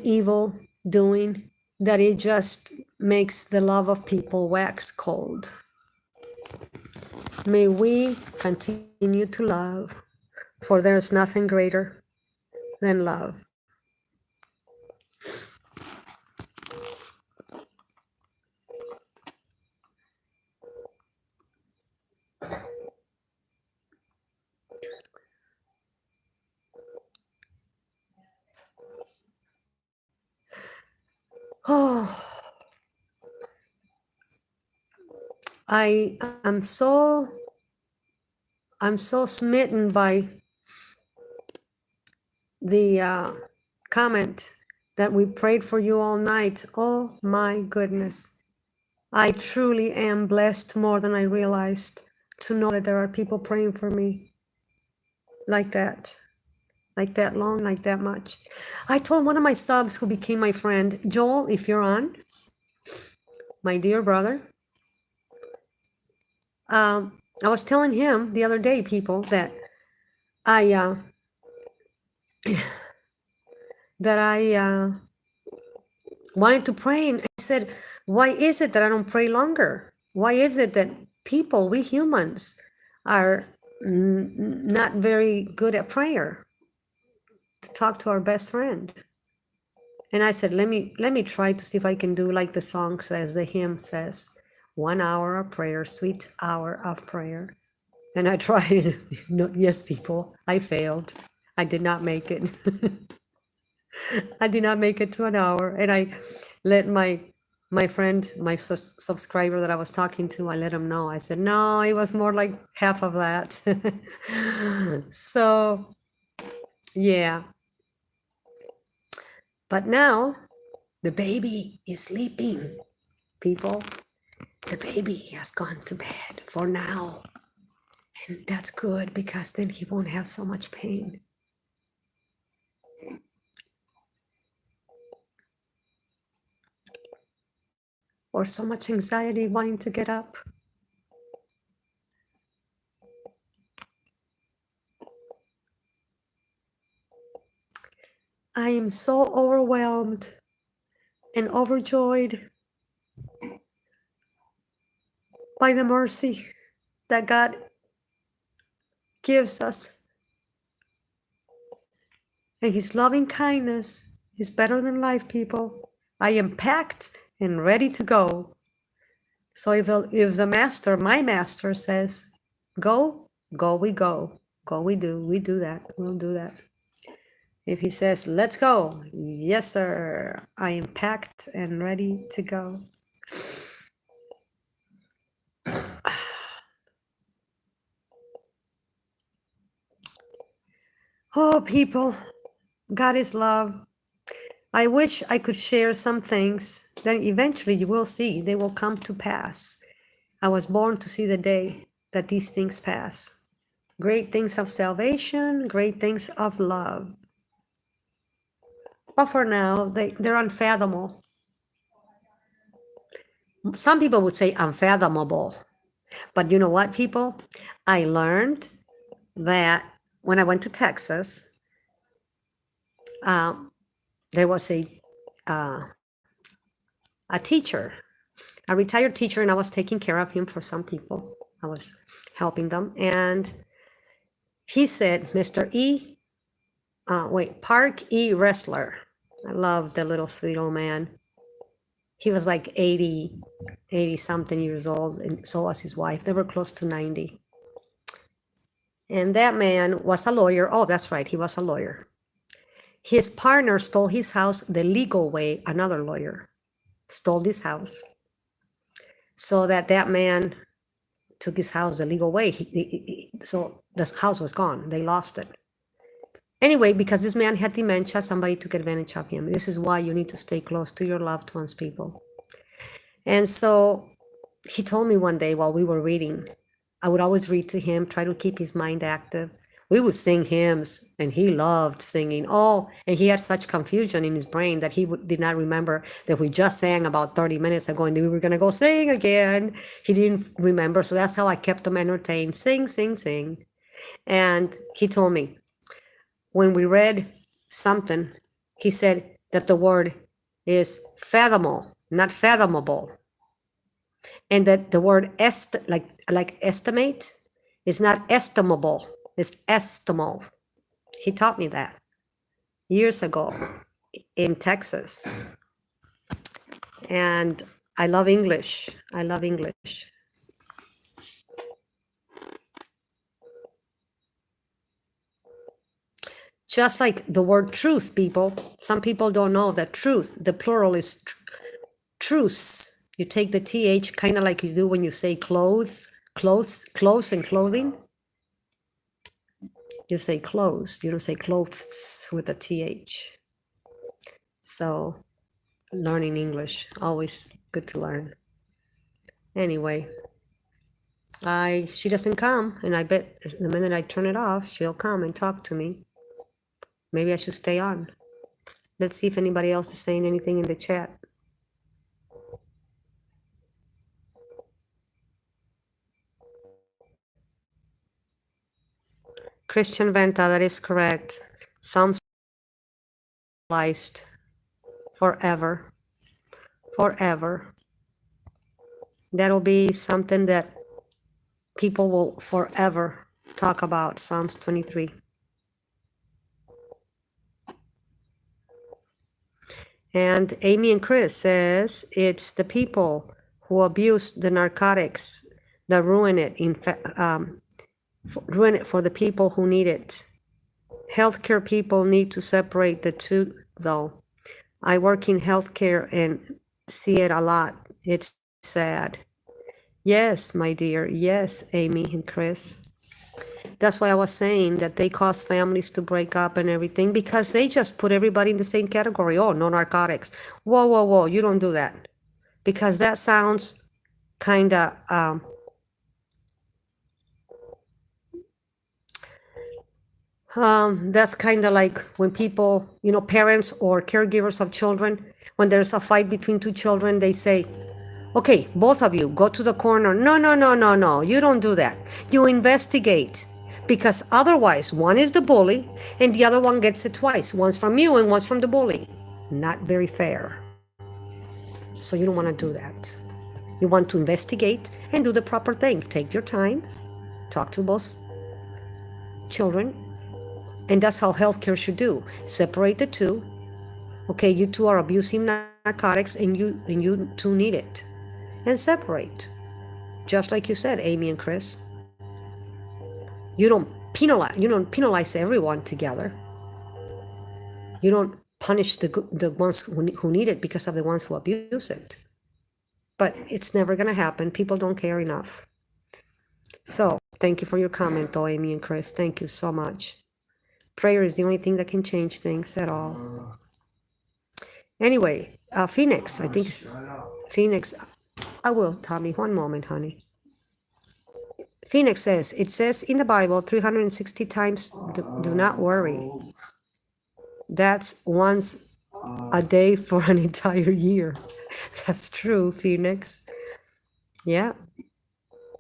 evil doing that it just makes the love of people wax cold. May we continue to love, for there is nothing greater than love. Oh, I am so I'm so smitten by the comment that we prayed for you all night. Oh my goodness. I truly am blessed more than I realized to know that there are people praying for me like that long, like that much. I told one of my subs who became my friend, Joel, if you're on, my dear brother, I was telling him the other day, people, that I wanted to pray, and I said, why is it that I don't pray longer? Why is it that people, we humans, are not very good at prayer to talk to our best friend? And I said, let me try to see if I can do like the song says, the hymn says, 1 hour of prayer, sweet hour of prayer. And I tried. No, yes, people, I failed. I did not make it. I did not make it to an hour. And I let my friend, my subscriber that I was talking to, I let him know. I said, no, it was more like half of that. So, yeah. But now the baby is sleeping, people. The baby has gone to bed for now. And that's good because then he won't have so much pain. Or so much anxiety wanting to get up. I am so overwhelmed and overjoyed by the mercy that God gives us. And His loving kindness is better than life, people. I am packed and ready to go. So if the master, my master says, go, go we go. Go we do that. We'll do that. If he says, let's go, yes, sir, I am packed and ready to go. Oh, people, God is love. I wish I could share some things. Then eventually you will see they will come to pass. I was born to see the day that these things pass. Great things of salvation, great things of love. But for now, they're unfathomable. Some people would say unfathomable. But you know what, people? I learned that when I went to Texas, there was a teacher, a retired teacher, and I was taking care of him for some people. I was helping them. And he said, Mr. Park E. Wrestler. I love the little sweet old man. He was like 80 something years old, and so was his wife. They were close to 90. And that man was a lawyer. Oh, that's right, he was a lawyer. His partner stole his house the legal way. Another lawyer stole this house. So that man took his house the legal way. So the house was gone. They lost it. Anyway, because this man had dementia, somebody took advantage of him. This is why you need to stay close to your loved ones, people. And so he told me one day while we were reading, I would always read to him, try to keep his mind active. We would sing hymns, and he loved singing. Oh, and he had such confusion in his brain that he did not remember that we just sang about 30 minutes ago and we were going to go sing again. He didn't remember. So that's how I kept him entertained. Sing, sing, sing. And he told me when we read something, he said that the word is fathomable, not fathomable. And that the word like estimate is not estimable, it's estimable. He taught me that years ago in Texas. And I love English. I love English. Just like the word truth, people. Some people don't know that truth, the plural is truths. You take the TH kind of like you do when you say clothes and clothing. You say clothes, you don't say clothes with a TH. So learning English, always good to learn. Anyway, she doesn't come, and I bet the minute I turn it off, she'll come and talk to me. Maybe I should stay on. Let's see if anybody else is saying anything in the chat. Christian Venta, that is correct. Psalms forever. Forever. That'll be something that people will forever talk about, Psalms 23. And Amy and Chris says it's the people who abuse the narcotics that ruin it, ruin it for the people who need it. Healthcare people need to separate the two, though. I work in healthcare and see it a lot. It's sad. Yes, my dear. Yes, Amy and Chris. That's why I was saying that they cause families to break up and everything because they just put everybody in the same category. Oh, no narcotics. Whoa, whoa, whoa. You don't do that. Because that sounds kind of that's kind of like when people, parents or caregivers of children, when there's a fight between two children, they say, okay, both of you go to the corner. No, no, no, no, no. You don't do that. You investigate. Because otherwise, one is the bully and the other one gets it twice. One's from you and one's from the bully. Not very fair. So you don't want to do that. You want to investigate and do the proper thing. Take your time. Talk to both children. And that's how healthcare should do. Separate the two. Okay, you two are abusing narcotics and you two need it. And separate. Just like you said, Amy and Chris. You don't penalize everyone together. You don't punish the ones who need it because of the ones who abuse it. But it's never going to happen. People don't care enough. So, thank you for your comment, though, Amy and Chris. Thank you so much. Prayer is the only thing that can change things at all. Anyway, Phoenix, I think Phoenix. I will, Tommy. One moment, honey. Phoenix says, it says in the Bible 360 times, do not worry. That's once a day for an entire year. That's true, Phoenix. Yeah.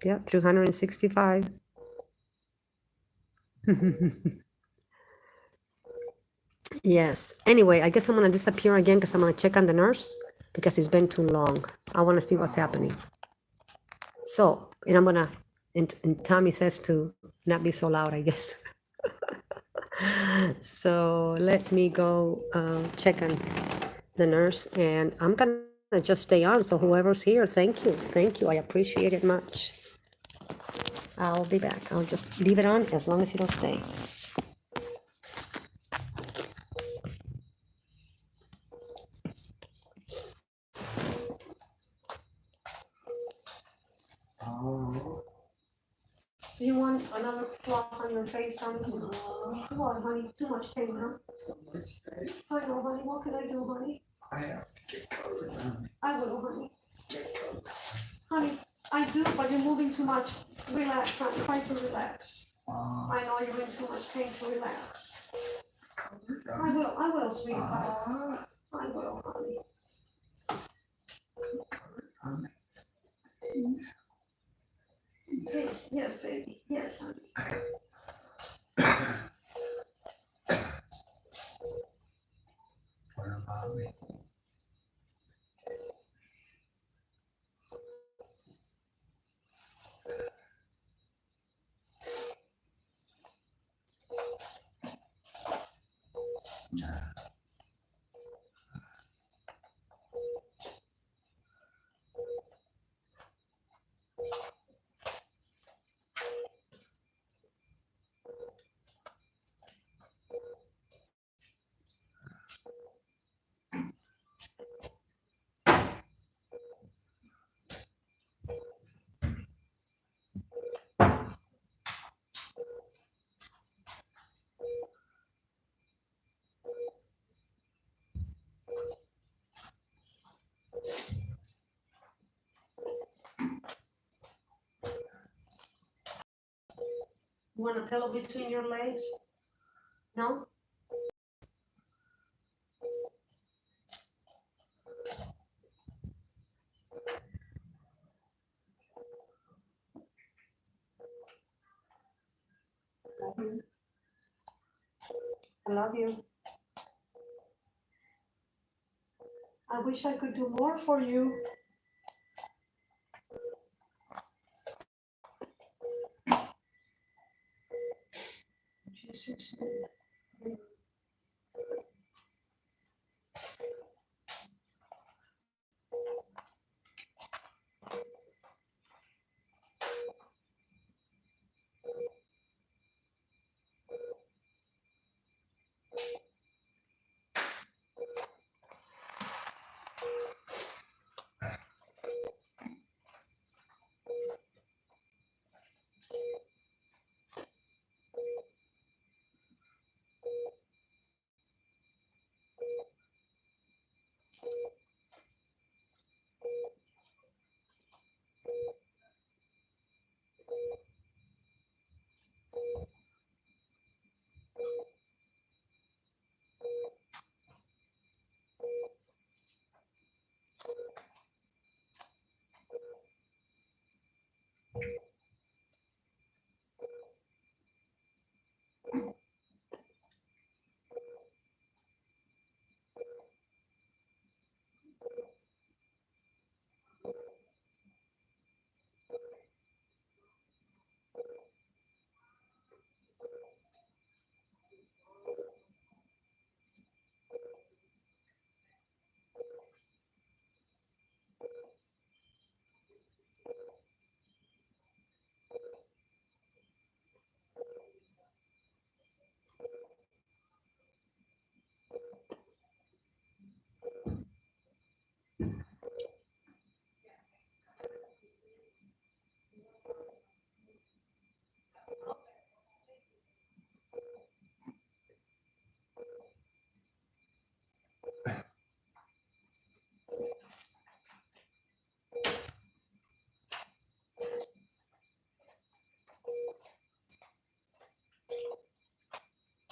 Yeah, 365. Yes. Anyway, I guess I'm going to disappear again because I'm going to check on the nurse because it's been too long. I want to see what's happening. So, and I'm going to, and Tommy says to not be so loud, I guess. So let me go check on the nurse, and I'm going to just stay on. So whoever's here, thank you. Thank you. I appreciate it much. I'll be back. I'll just leave it on as long as you don't stay. Do you want another cloth on your face, honey? Come on, honey. Too much pain, huh? I know, honey. What can I do, honey? I have to get covered, honey. I will, honey. Get covered. Honey, I do, but you're moving too much. Relax, honey. Try to relax. I know you're in too much pain to relax. I will, sweetheart. I will, honey. Yes, baby, yes, honey. What about me? You want a pillow between your legs? No? I love you. I wish I could do more for you. Jesus.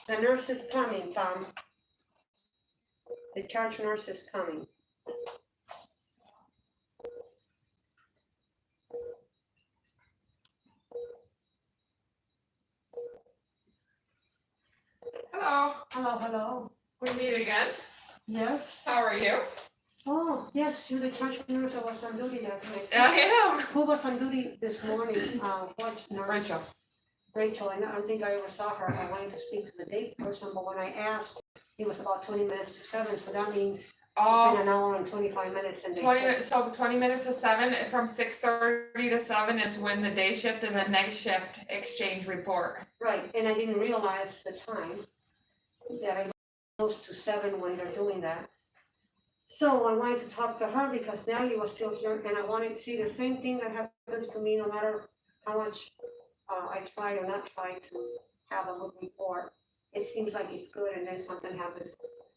The nurse is coming, Tom. The charge nurse is coming. Hello, Hello. we meet again. Yes? How are you? Oh, yes, you're the charge nurse that was on duty last night. I Who was on duty this morning? What am. nurse? Rachel. Rachel, I don't think I ever saw her. I wanted to speak to the date person, but when I asked, it was about 20 minutes to 7, so that means it's been an hour and 25 minutes and they said, 20 minutes to 7, from 6:30 to 7 is when the day shift and the night shift exchange report. right, and I didn't realize the time that I close to 7 when they're doing that. So I wanted to talk to her because Natalie was still here and I wanted to see the same thing that happens to me no matter how much I try or not try to have a good report. It seems like it's good and then something happens.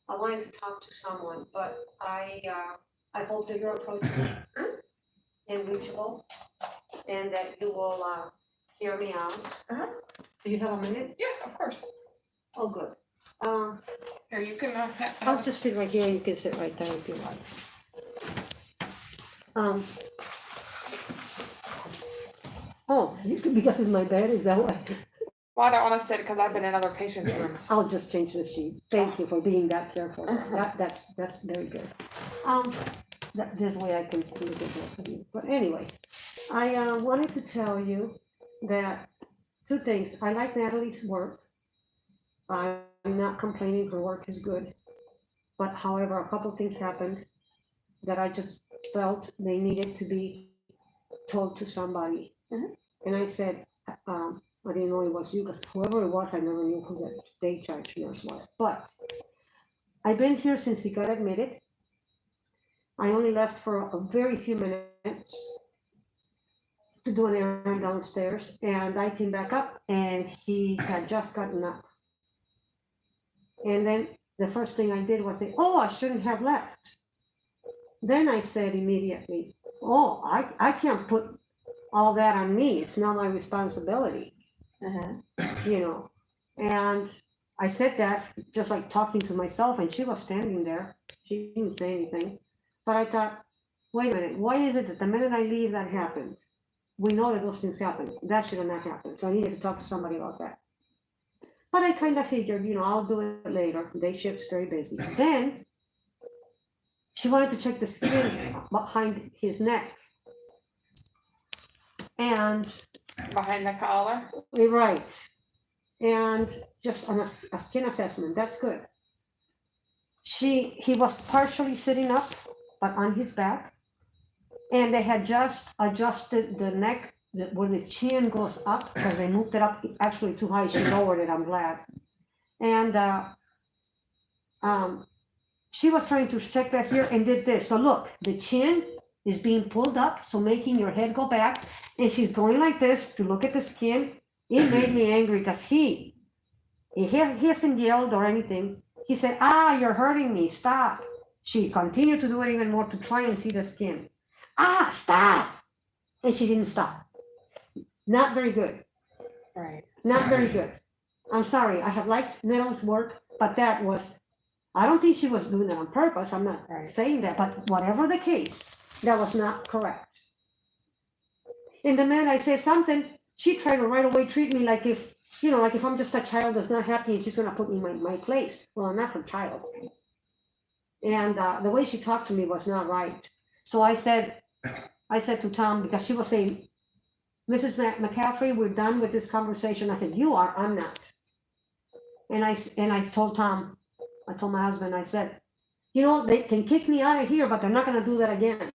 I wanted to talk to someone, but I hope that your approach is and reachable and that you will hear me out. Uh-huh. Do you have a minute? Yeah, of course. Oh, good. Here, you can, I'll just sit right here and you can sit right there if you like. Oh, because it's my bed, is that why? Well, I don't wanna sit because I've been in other patients' rooms. I'll just change the sheet. Thank you for being that careful. That's very good. This way I can look at both of you. But anyway, I wanted to tell you that two things. I like Natalie's work. I'm not complaining, her work is good. But however, a couple things happened that I just felt they needed to be told to somebody. And I said, I didn't know it was you, because whoever it was, I never knew who the day charge nurse was. But I've been here since he got admitted. I only left for a very few minutes to do an errand downstairs, and I came back up and he had just gotten up. And then the first thing I did was say, oh, I shouldn't have left. Then I said immediately, oh, I can't put all that on me. It's not my responsibility. You know, and I said that just like talking to myself, and she was standing there. She didn't say anything. But I thought, wait a minute, why is it that the minute I leave that happened? We know that those things happen. That should have not happened. So I needed to talk to somebody about that. But I kind of figured, you know, I'll do it later. Day shift's very busy. Then she wanted to check the skin behind his neck. And Behind the collar. right. And just on a skin assessment, that's good. He was partially sitting up, but on his back. And they had just adjusted the neck where the chin goes up, because they moved it up actually too high. She lowered it, I'm glad. And she was trying to check back here and did this. So look, the chin is being pulled up, so making your head go back, and she's going like this to look at the skin. It made me angry because he hasn't yelled or anything. He said, you're hurting me, stop. She continued to do it even more to try and see the skin. Stop. And she didn't stop. Not very good. Right. Not very good. I'm sorry, I have liked Nettle's work, but that was, I don't think she was doing it on purpose. I'm not saying that, but whatever the case, that was not correct. And the minute I said something, she tried to right away treat me like if, you know, like if I'm just a child that's not happy and she's gonna put me in my place. Well, I'm not her child. And the way she talked to me was not right. So I said to Tom, because she was saying, Mrs. McCaffrey, we're done with this conversation. I said, you are, I'm not. And I told Tom, I told my husband, I said, you know, they can kick me out of here, but they're not gonna do that again.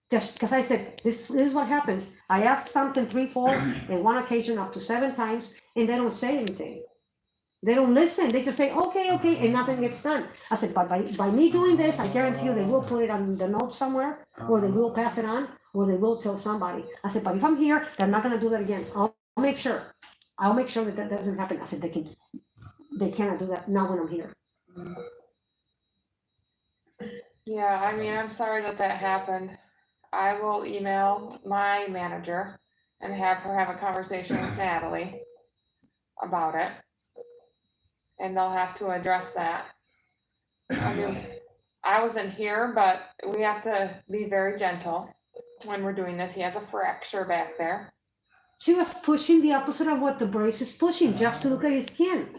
Because I said, this is what happens. I ask something 3, 4, and one occasion up to 7 times, and they don't say anything. They don't listen. They just say, okay, and nothing gets done. I said, but by me doing this, I guarantee you they will put it on the notes somewhere, or they will pass it on, or they will tell somebody. I said, but if I'm here, they're not gonna do that again. I'll make sure. I'll make sure that doesn't happen. I said, they cannot do that, not when I'm here. Yeah, I mean, I'm sorry that happened. I will email my manager and have her have a conversation with Natalie about it. And they'll have to address that. I mean, I wasn't here, but we have to be very gentle when we're doing this. He has a fracture back there. She was pushing the opposite of what the brace is pushing, just to look at his skin.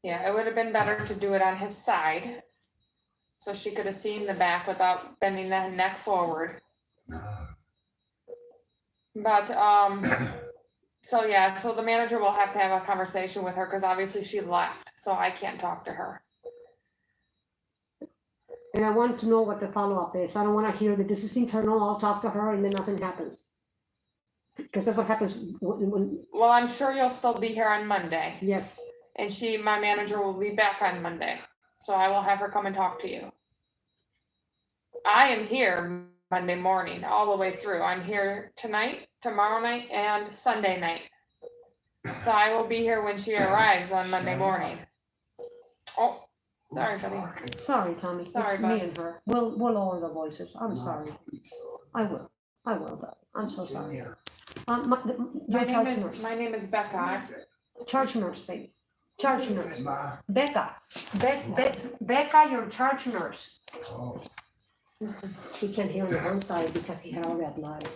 Yeah, it would have been better to do it on his side. So she could have seen the back without bending the neck forward. But, so yeah, so the manager will have to have a conversation with her because obviously she left, so I can't talk to her. And I want to know what the follow-up is. I don't want to hear that this is internal, I'll talk to her, and then nothing happens. Because that's what happens when Well, I'm sure you'll still be here on Monday. yes. And my manager will be back on Monday. So I will have her come and talk to you. I am here Monday morning, all the way through. I'm here tonight, tomorrow night, and Sunday night. So I will be here when she arrives on Monday morning. Oh, sorry, buddy. Sorry, Tommy. Sorry, it's bud. me and her. We'll lower the voices. I'm sorry. I will, but I'm so sorry. Your charge nurse. My name is Becca. Charge nurse, baby. Charge nurse. Ma, Becca. Becca, your charge nurse. oh, He can hear on the one side because he had all that blood.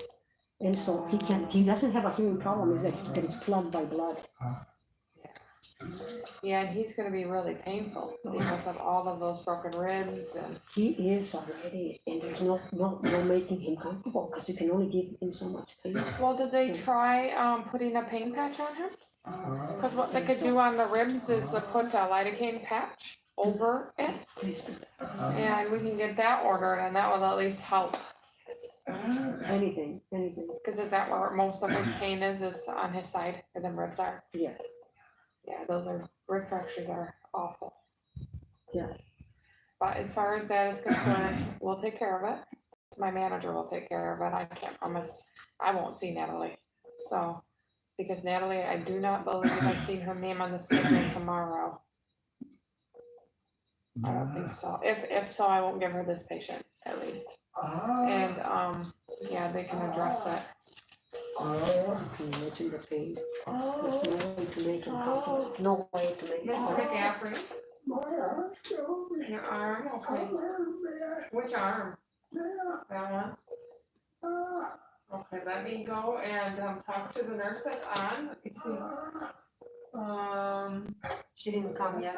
And so he doesn't have a hearing problem, is that it's plugged by blood. Yeah, and he's gonna be really painful because of all of those broken ribs and. He is already, and there's no making him comfortable, because you can only give him so much pain. Well, did they try putting a pain patch on him? Cause what they could do on the ribs is to put a lidocaine patch over it, Please do that. and we can get that ordered, and that will at least help. Anything, Cause is that where most of his pain is on his side, where the ribs are? yes, Yeah, those rib fractures are awful. yes. But as far as that is concerned, we'll take care of it. My manager will take care of it. I can't promise, I won't see Natalie. So, because Natalie, I do not believe I've seen her name on the schedule tomorrow. I don't think so. If so, I won't give her this patient, at least. And, yeah, they can address it. Can you imagine the pain? There's no way to make him comfortable, no way to make him Mr. comfortable. McCaffrey, my arm killed me. your arm, okay. Which arm? That one? Okay, let me go and talk to the nurse that's on. Let me see. She didn't come yet.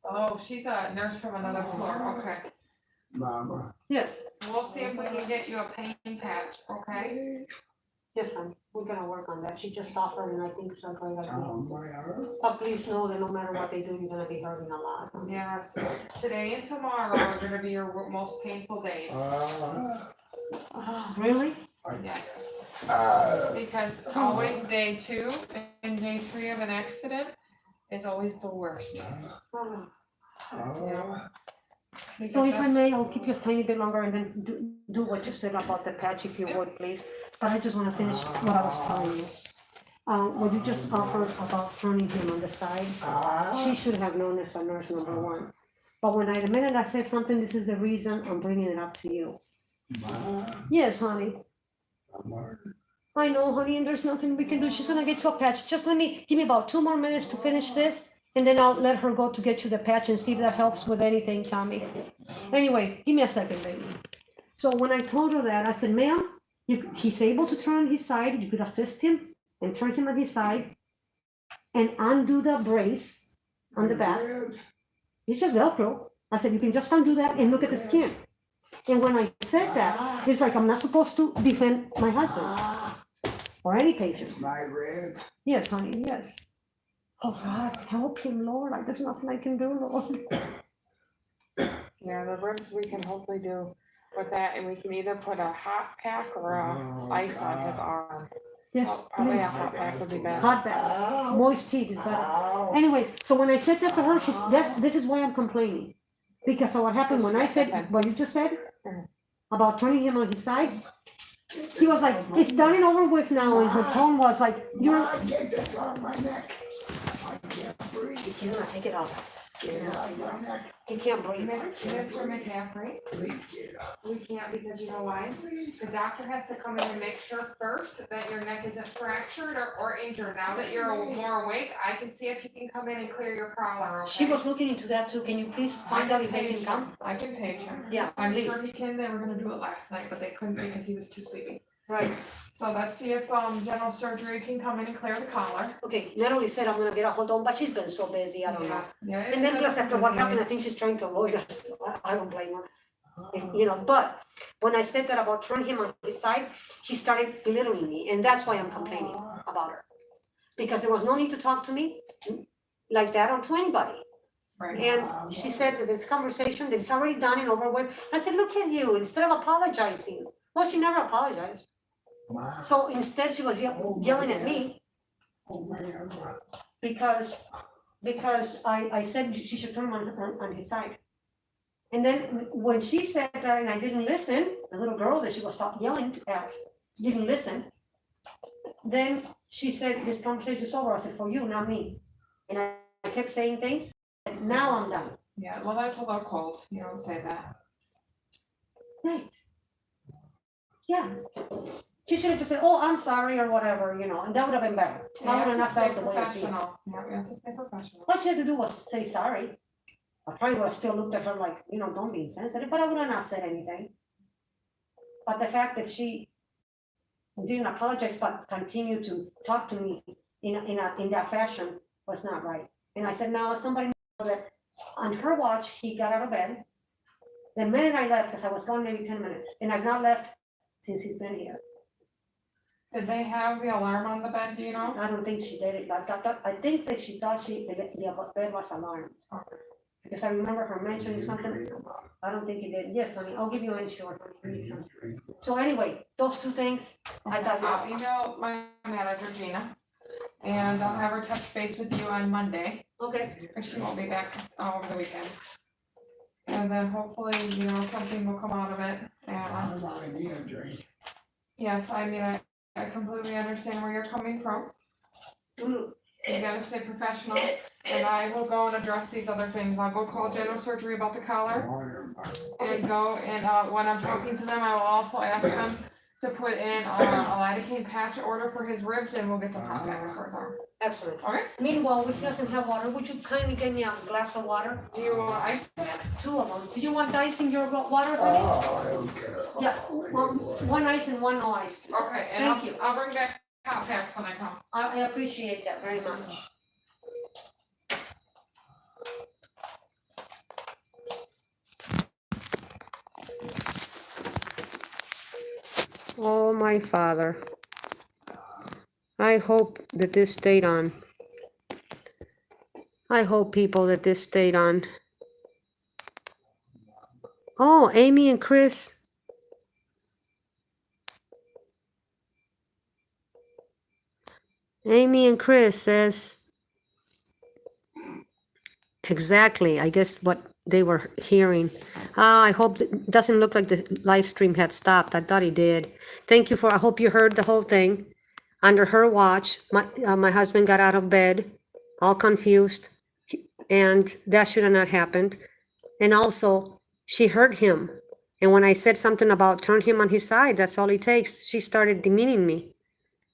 Oh, she's a nurse from another floor, okay. Mama, Yes, We'll see if we can get you a pain patch, okay? yes, honey, we're gonna work on that. She just offered, and I think it's not going to be. my arm. But please know that no matter what they do, you're gonna be hurting a lot. Yes, today and tomorrow are gonna be your most painful days. Really? Yes. Because always day 2 and day 3 of an accident is always the worst. So if I may, I'll keep you a tiny bit longer and then do what you said about the patch, if you would, please. But I just wanna finish what I was telling you. What you just offered about turning him on the side, she should have known as a nurse, number one. But the minute I said something, this is the reason I'm bringing it up to you. Yes, honey. I know, honey, and there's nothing we can do. She's gonna get you a patch. Just give me about 2 more minutes to finish this, and then I'll let her go to get you the patch and see if that helps with anything, Tommy. Anyway, give me a second, baby. So when I told her that, I said, ma'am, he's able to turn on his side. You could assist him and turn him on his side and undo the brace on the back. It's just Velcro. I said, you can just undo that and look at the skin. And when I said that, it's like I'm not supposed to defend my husband or any patient. My rib. Yes, honey, yes. Oh God, help him, Lord. Like there's nothing I can do, Lord. Yeah, the ribs we can hopefully do with that, and we can either put a hot pack or ice on his arm. Yes, Probably a hot pack would be better. hot bath, moist heat is better. Anyway, so when I said that to her, this is why I'm complaining. Because of what happened when I said what you just said about turning him on his side, he was like, it's done and over with now, and her tone was like, you're. Get this on my neck. I can't breathe. He cannot take it off. Get it out of my neck. He can't breathe. Mr. McCaffrey, Please get it out. we can't because you know why? The doctor has to come in and make sure first that your neck isn't fractured or injured. Now that you're more awake, I can see if he can come in and clear your collar, okay? She was looking into that too. Can you please find out if they can come? I can page him. Yeah, I'm please. sure he can. They were gonna do it last night, but they couldn't because he was too sleepy. Right. So let's see if general surgery can come in and clear the collar. Okay, Natalie said I'm gonna get a hold on, but she's been so busy, I don't know. Yeah. And then plus after what happened, I think she's trying to avoid us. I don't blame her. You know, but when I said that about turning him on his side, he started belittling me, and that's why I'm complaining about her. Because there was no need to talk to me like that or to anybody. Right. And she said that this conversation that it's already done and over with. I said, look at you, instead of apologizing. Well, she never apologized. So instead she was yelling at me because I said she should turn on his side. And then when she said that and I didn't listen, the little girl that she was yelling at didn't listen, then she said, this conversation's over. I said, for you, not me. And I kept saying things, and now I'm done. Yeah, well, that's a little cold. You don't say that. Right. Yeah. She should have just said, oh, I'm sorry, or whatever, you know, and that would have been better. You I have would to have not stay felt the way I feel. professional. Yeah, you have to stay professional. All she had to do was say sorry. I probably would have still looked at her like, you know, don't be insensitive, but I would have not said anything. But the fact that she didn't apologize but continued to talk to me in that fashion was not right. And I said, now somebody knows that on her watch, he got out of bed. The minute I left, because I was gone maybe 10 minutes, and I've not left since he's been here. Did they have the alarm on the bed, do you know? I don't think she did it. I think that she thought the bed was alarmed. Okay. Because I remember her mentioning You something. drink 'em up. I don't think he did. Yes, honey, I'll give you an insurance. You drink 'em. So anyway, those two things, I thought, I'll email my manager Gina, and I'll have her touch base with you on Monday, okay, because she won't be back over the weekend. And then hopefully, you know, something will come out of it, and, I'm not need a drink. yes, I mean, I completely understand where you're coming from. mm, You gotta stay professional, and I will go and address these other things, I'll go call general surgery about the collar, Water, Mark. and go, and, when I'm talking to them, I will also ask them to put in, a lidocaine patch order for his ribs, and we'll get some contacts for his arm, excellent. okay? Meanwhile, if he doesn't have water, would you kindly get me a glass of water? Do you want ice pack? 2 of them. Do you want ice in your water, honey? Oh, I don't care. Yeah, one ice and one no ice. Okay, and Thank you. I'll bring back hot packs when I come. I appreciate that very much. Oh, my Father. I hope that this stayed on. I hope, people, that this stayed on. Oh, Amy and Chris. Amy and Chris says exactly, I guess, what they were hearing. I hope it doesn't look like the live stream had stopped. I thought it did. Thank you I hope you heard the whole thing. Under her watch, my husband got out of bed, all confused, and that should have not happened. And also, she hurt him. And when I said something about turn him on his side, that's all it takes, she started demeaning me.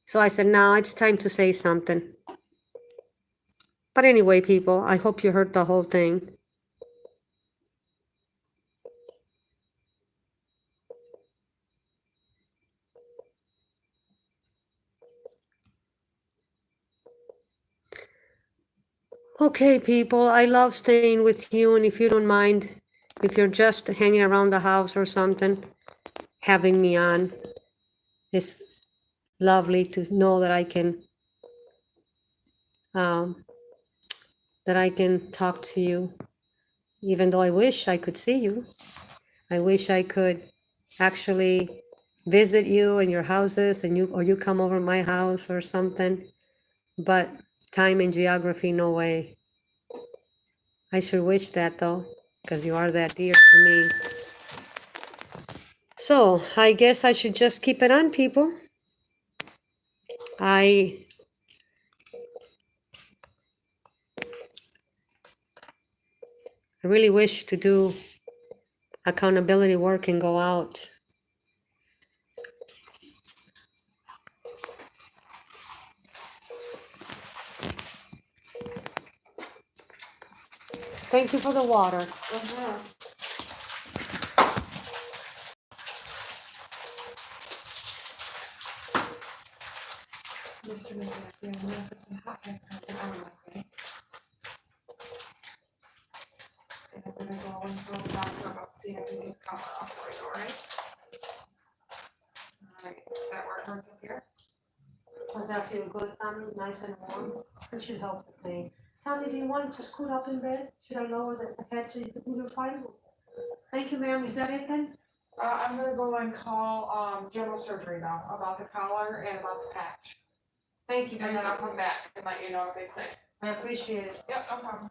So I said, now it's time to say something. But anyway, people, I hope you heard the whole thing. Okay, people, I love staying with you, and if you don't mind, if you're just hanging around the house or something, having me on, it's lovely to know that I can talk to you, even though I wish I could see you. I wish I could actually visit you in your houses, and you come over my house or something, but time and geography, no way. I sure wish that, though, because you are that dear to me. So I guess I should just keep it on, people. I really wish to do accountability work and go out. Thank you for the water. Mr. McGrath, yeah, I'm gonna put some hot packs on the arm, okay? And I'm gonna go and tell the doctor about seeing if we can cover off for you, alright? Alright, does that where it hurts up here? Does that feel good, Tommy? Nice and warm? It should help the pain. Tommy, do you want to scoot up in bed? Should I lower the head so you can move your Bible? Thank you, ma'am. Is that it then? I'm gonna go and call, general surgery now about the collar and about the patch. Thank you And very then I'll much. come back and let you know what they say. I appreciate it. Yep, no problem.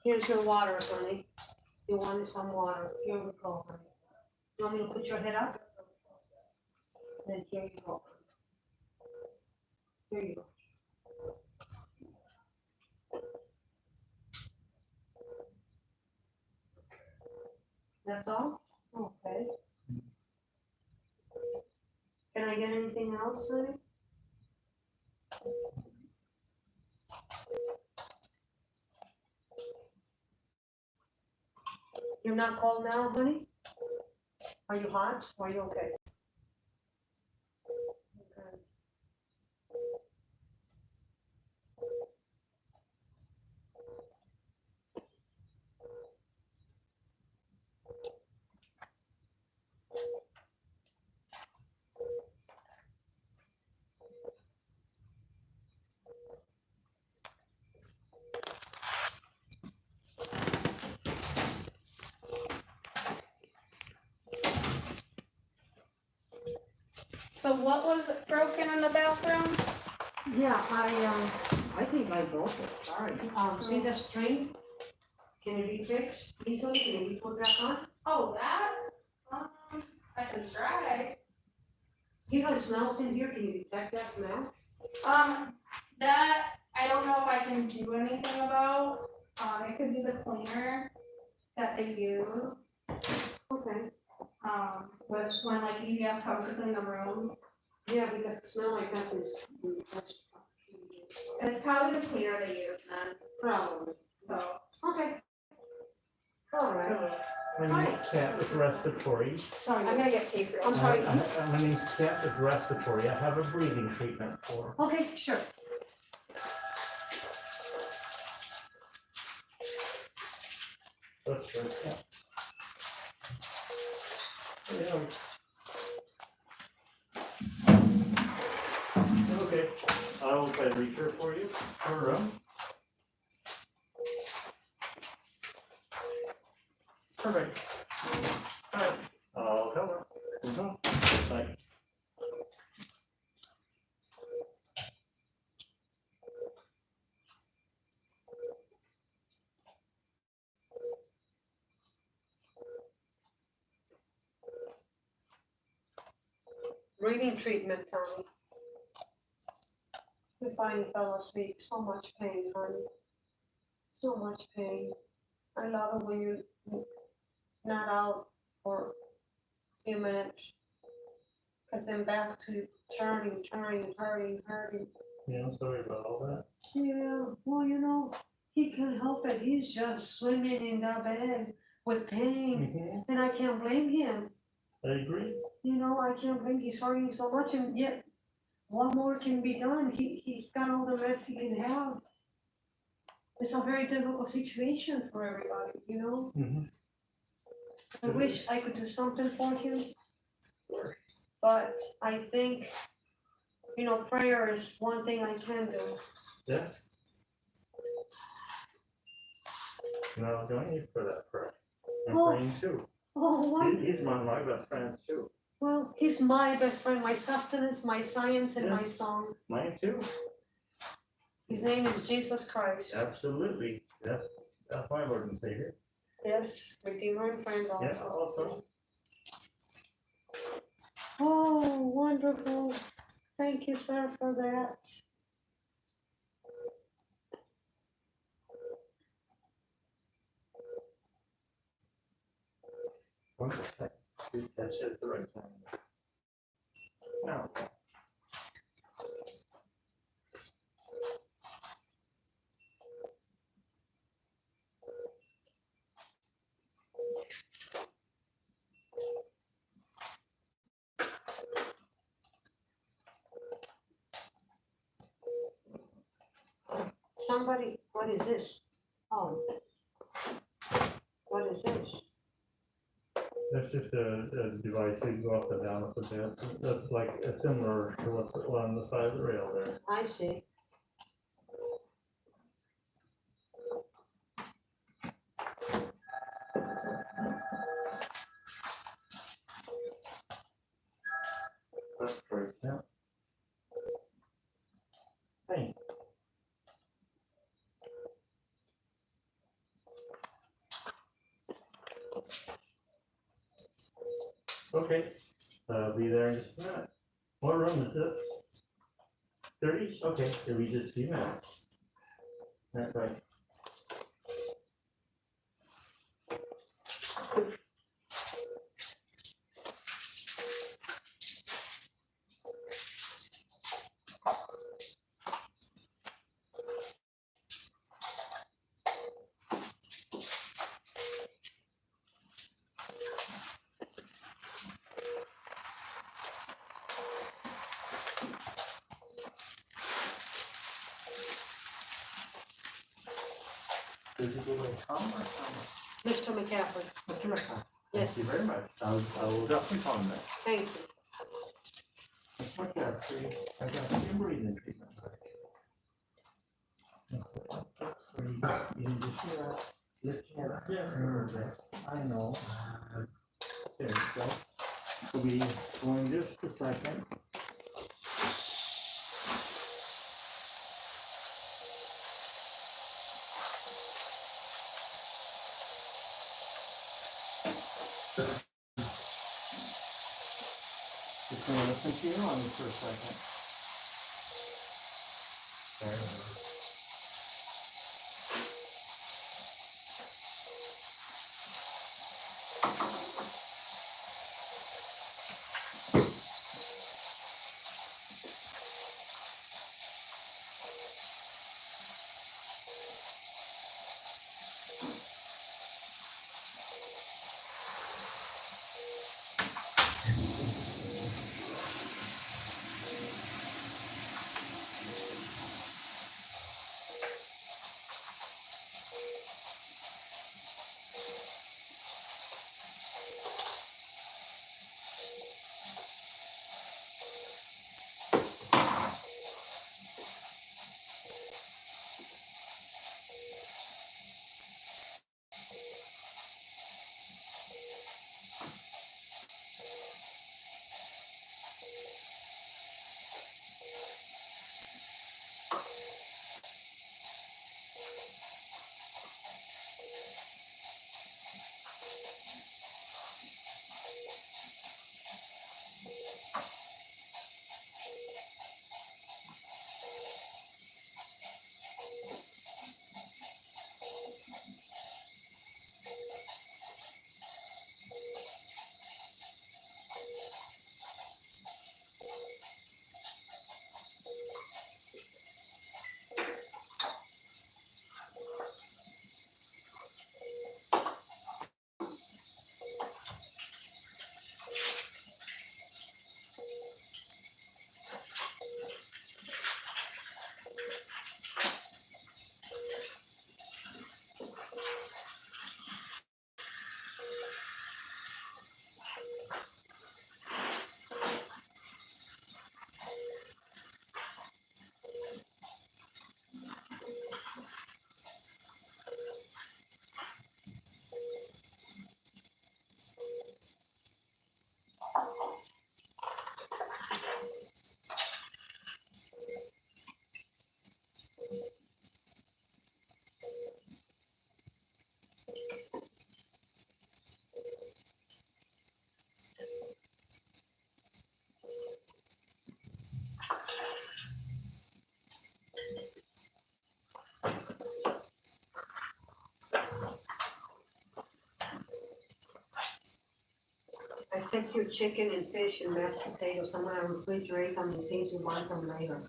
Here's your water, honey. You wanted some water. Here we go, honey. You want me to put your head up? Then here you go. Here you go. That's all? Okay. Can I get anything else, honey? You're not cold now, honey? Are you hot? Are you okay? Okay. So what was broken in the bathroom? Yeah, I think I broke it, sorry. See the string? Can it be fixed easily? Can it be put back on? Oh, that? I can try. See how it smells in here? Can you detect that smell? That, I don't know if I can do anything about. It could be the cleaner that they use, Okay. with when like EVS comes to clean the rooms. Yeah, because it smells like nothing's. It's probably the cleaner they use then, Probably. so. Okay. All right. My name's Cat with respiratory. Sorry. I'm gonna get tape real I'm quick. sorry. My name's Cat with respiratory. I have a breathing treatment for. Okay, sure. That's right, yeah. Yeah. Okay, I will try to reach her for you. Perfect. Alright, I'll tell her. Bye. Breathing treatment, Tommy. You finally fell asleep. So much pain, honey. So much pain. I love it when you're not out for a few minutes. Cause then back to turning, hurting. Yeah, I'm sorry about all that. Yeah, well, he can't help it. He's just swimming in that bed with pain. And I can't blame him. I agree. I can't blame, he's hurting so much, and yet, what more can be done? He's got all the rest he can have. It's a very difficult situation for everybody. I wish I could do something for him. But I think, prayer is one thing I can do. Yes. No, don't need for that prayer. I'm Oh. praying too. Oh, what? He's one of my best friends too. Well, he's my best friend, my sustenance, my science, and my Yes. song. Mine too. His name is Jesus Christ. Absolutely. That's my Lord and Savior. Yes, Redeemer and friend Yeah, also. also. Oh, wonderful. Thank you, sir, for that. Wonderful. You catch it at the right time. Now. Somebody, what is this? Oh. What is this? That's just a device you go up and down with the that's like a similar to what's on the side of the rail there. I see. That's great, yeah. Hey. Okay, be there in just a minute. What room is it? 30? Okay, it'll be just a few minutes. That's right. Does it go by Tom or Thomas? Mr. McCaffrey, Mr. McCall. Yes. Thank you very much. I will definitely call him back. thank you. Mr. McCaffrey, I got some breathing treatment. You can just hear that. Lift your head. Yes, I know. There we go. We'll be going just a second. Just gonna listen to you on this for a second. There we go. I sent you chicken and fish and mashed potatoes. I'm gonna refrigerate them in case you want them later.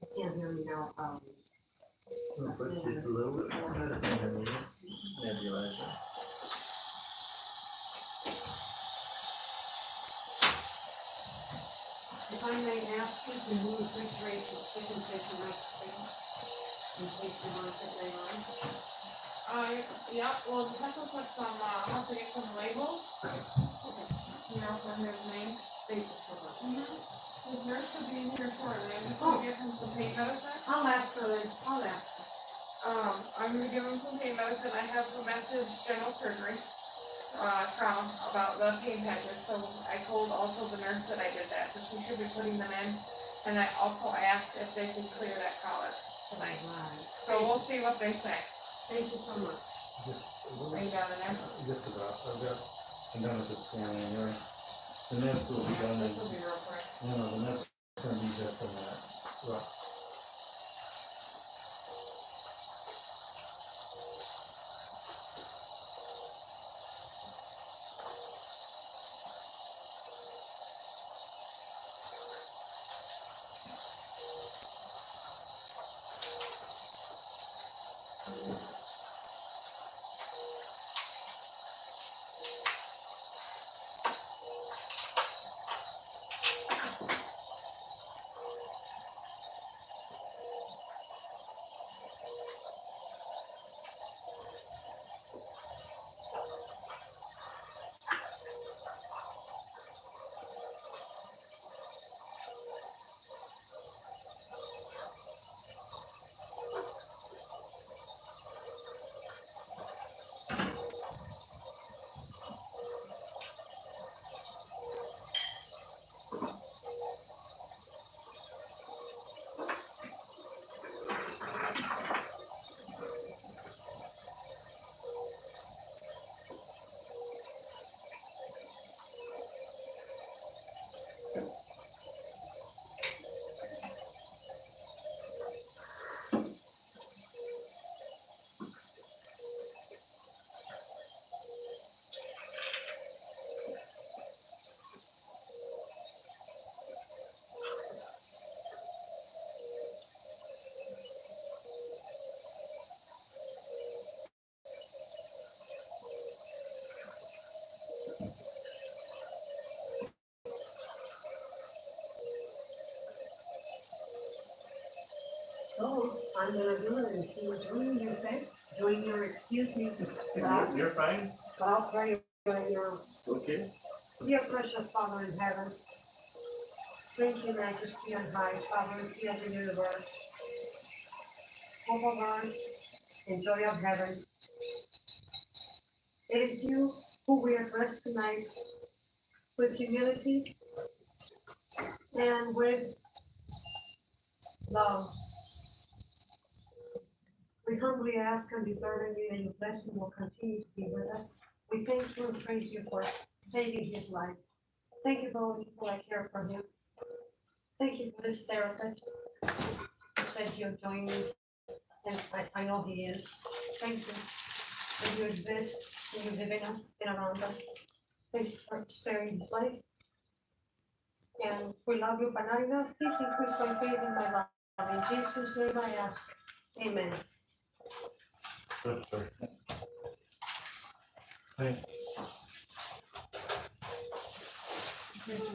You can't hear me now, But just a little bit more ahead of me, nebulizer. If I may ask you to refrigerate the chicken, fish and mashed potatoes in case you want it later on. Yeah, well, the pencil put some, I'll have to get some labels, you know, for his name. His nurse should be in here shortly, I'm just gonna give him some pain medicine. I'll ask her then, I'll ask her. I'm gonna give him some pain medicine, I have message general surgery, Crown, about the pain patches, so I told also the nurse that I did that, so she should be putting them in. And I also asked if they could clear that colic tonight, Right. so we'll see what they say. Thank you so much. Just a Are little, you down in there? just about, I'm done with this scanning anyway. The next will be done in, This will be real quick. the next gonna be just a minute. Right. So, I'm gonna do it and see what you say. Join your excuse me. You're fine? But I'll pray right now. Okay. Dear precious Father in heaven, thank you, majesty and high, sovereignty of the universe, hope of earth, and joy of heaven. It is you who we address tonight with humility and with love. We humbly ask and deservingly that your blessing will continue to be with us. We thank you and praise you for saving his life. Thank you for all the people that care for him. Thank you for this therapist who said you're joining me, and I know he is. Thank you that you exist, and you live in us and around us. Thank you for sparing his life. And we love you, but not enough. Please increase my faith in my love. In Jesus' name I ask. Amen. That's fair. Thank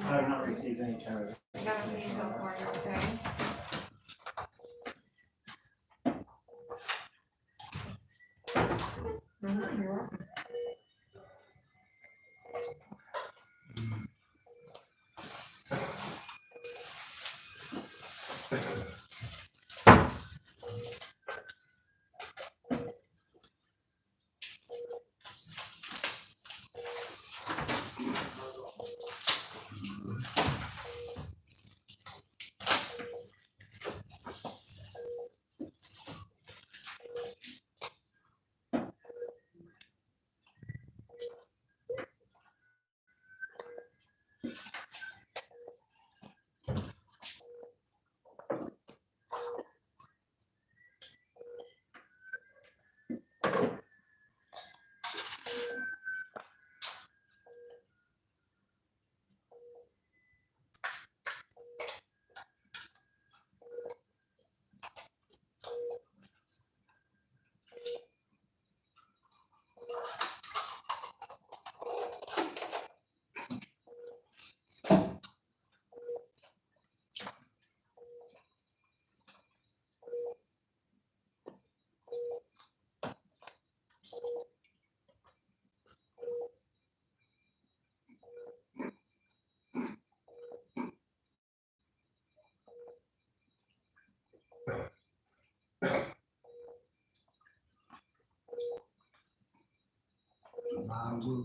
I have not received any kind of. I got an email for you, okay? You're welcome.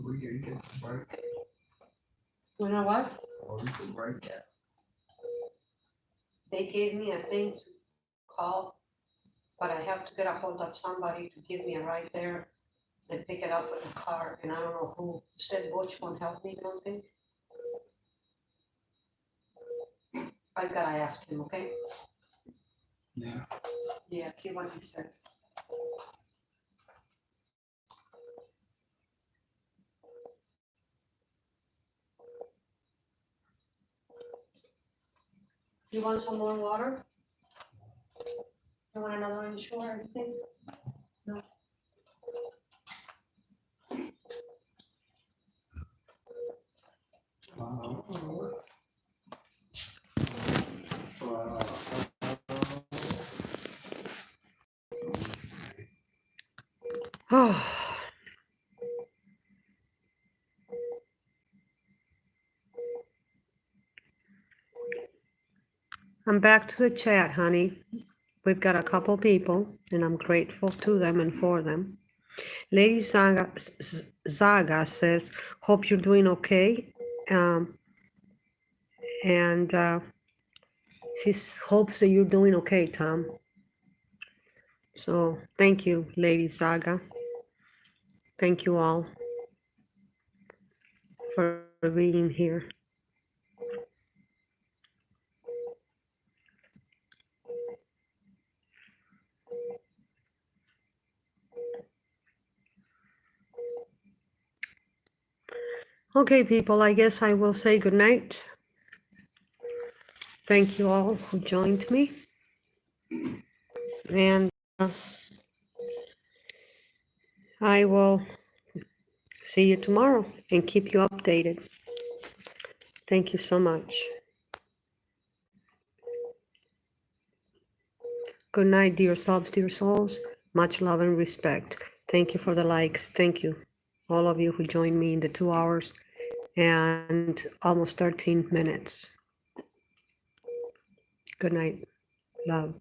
We can get the break, You know what? or we can break that. They gave me a thing to call, but I have to get a hold of somebody to give me a ride there and pick it up with the car, and I don't know who. Said Butch won't help me, don't think? I've gotta ask him, okay? Yeah. Yeah, see what he says. You want some more water? You want another issue or anything? No. Oh. I'm back to the chat, honey. We've got a couple people, and I'm grateful to them and for them. Lady Zaga says, "Hope you're doing okay," and she hopes that you're doing okay, Tom. So thank you, Lady Zaga. Thank you all for being here. Okay, people, I guess I will say good night. Thank you all who joined me. And I will see you tomorrow and keep you updated. Thank you so much. Good night, dear selves, dear souls. Much love and respect. Thank you for the likes. Thank you, all of you who joined me in the 2 hours and almost 13 minutes. Good night. Love.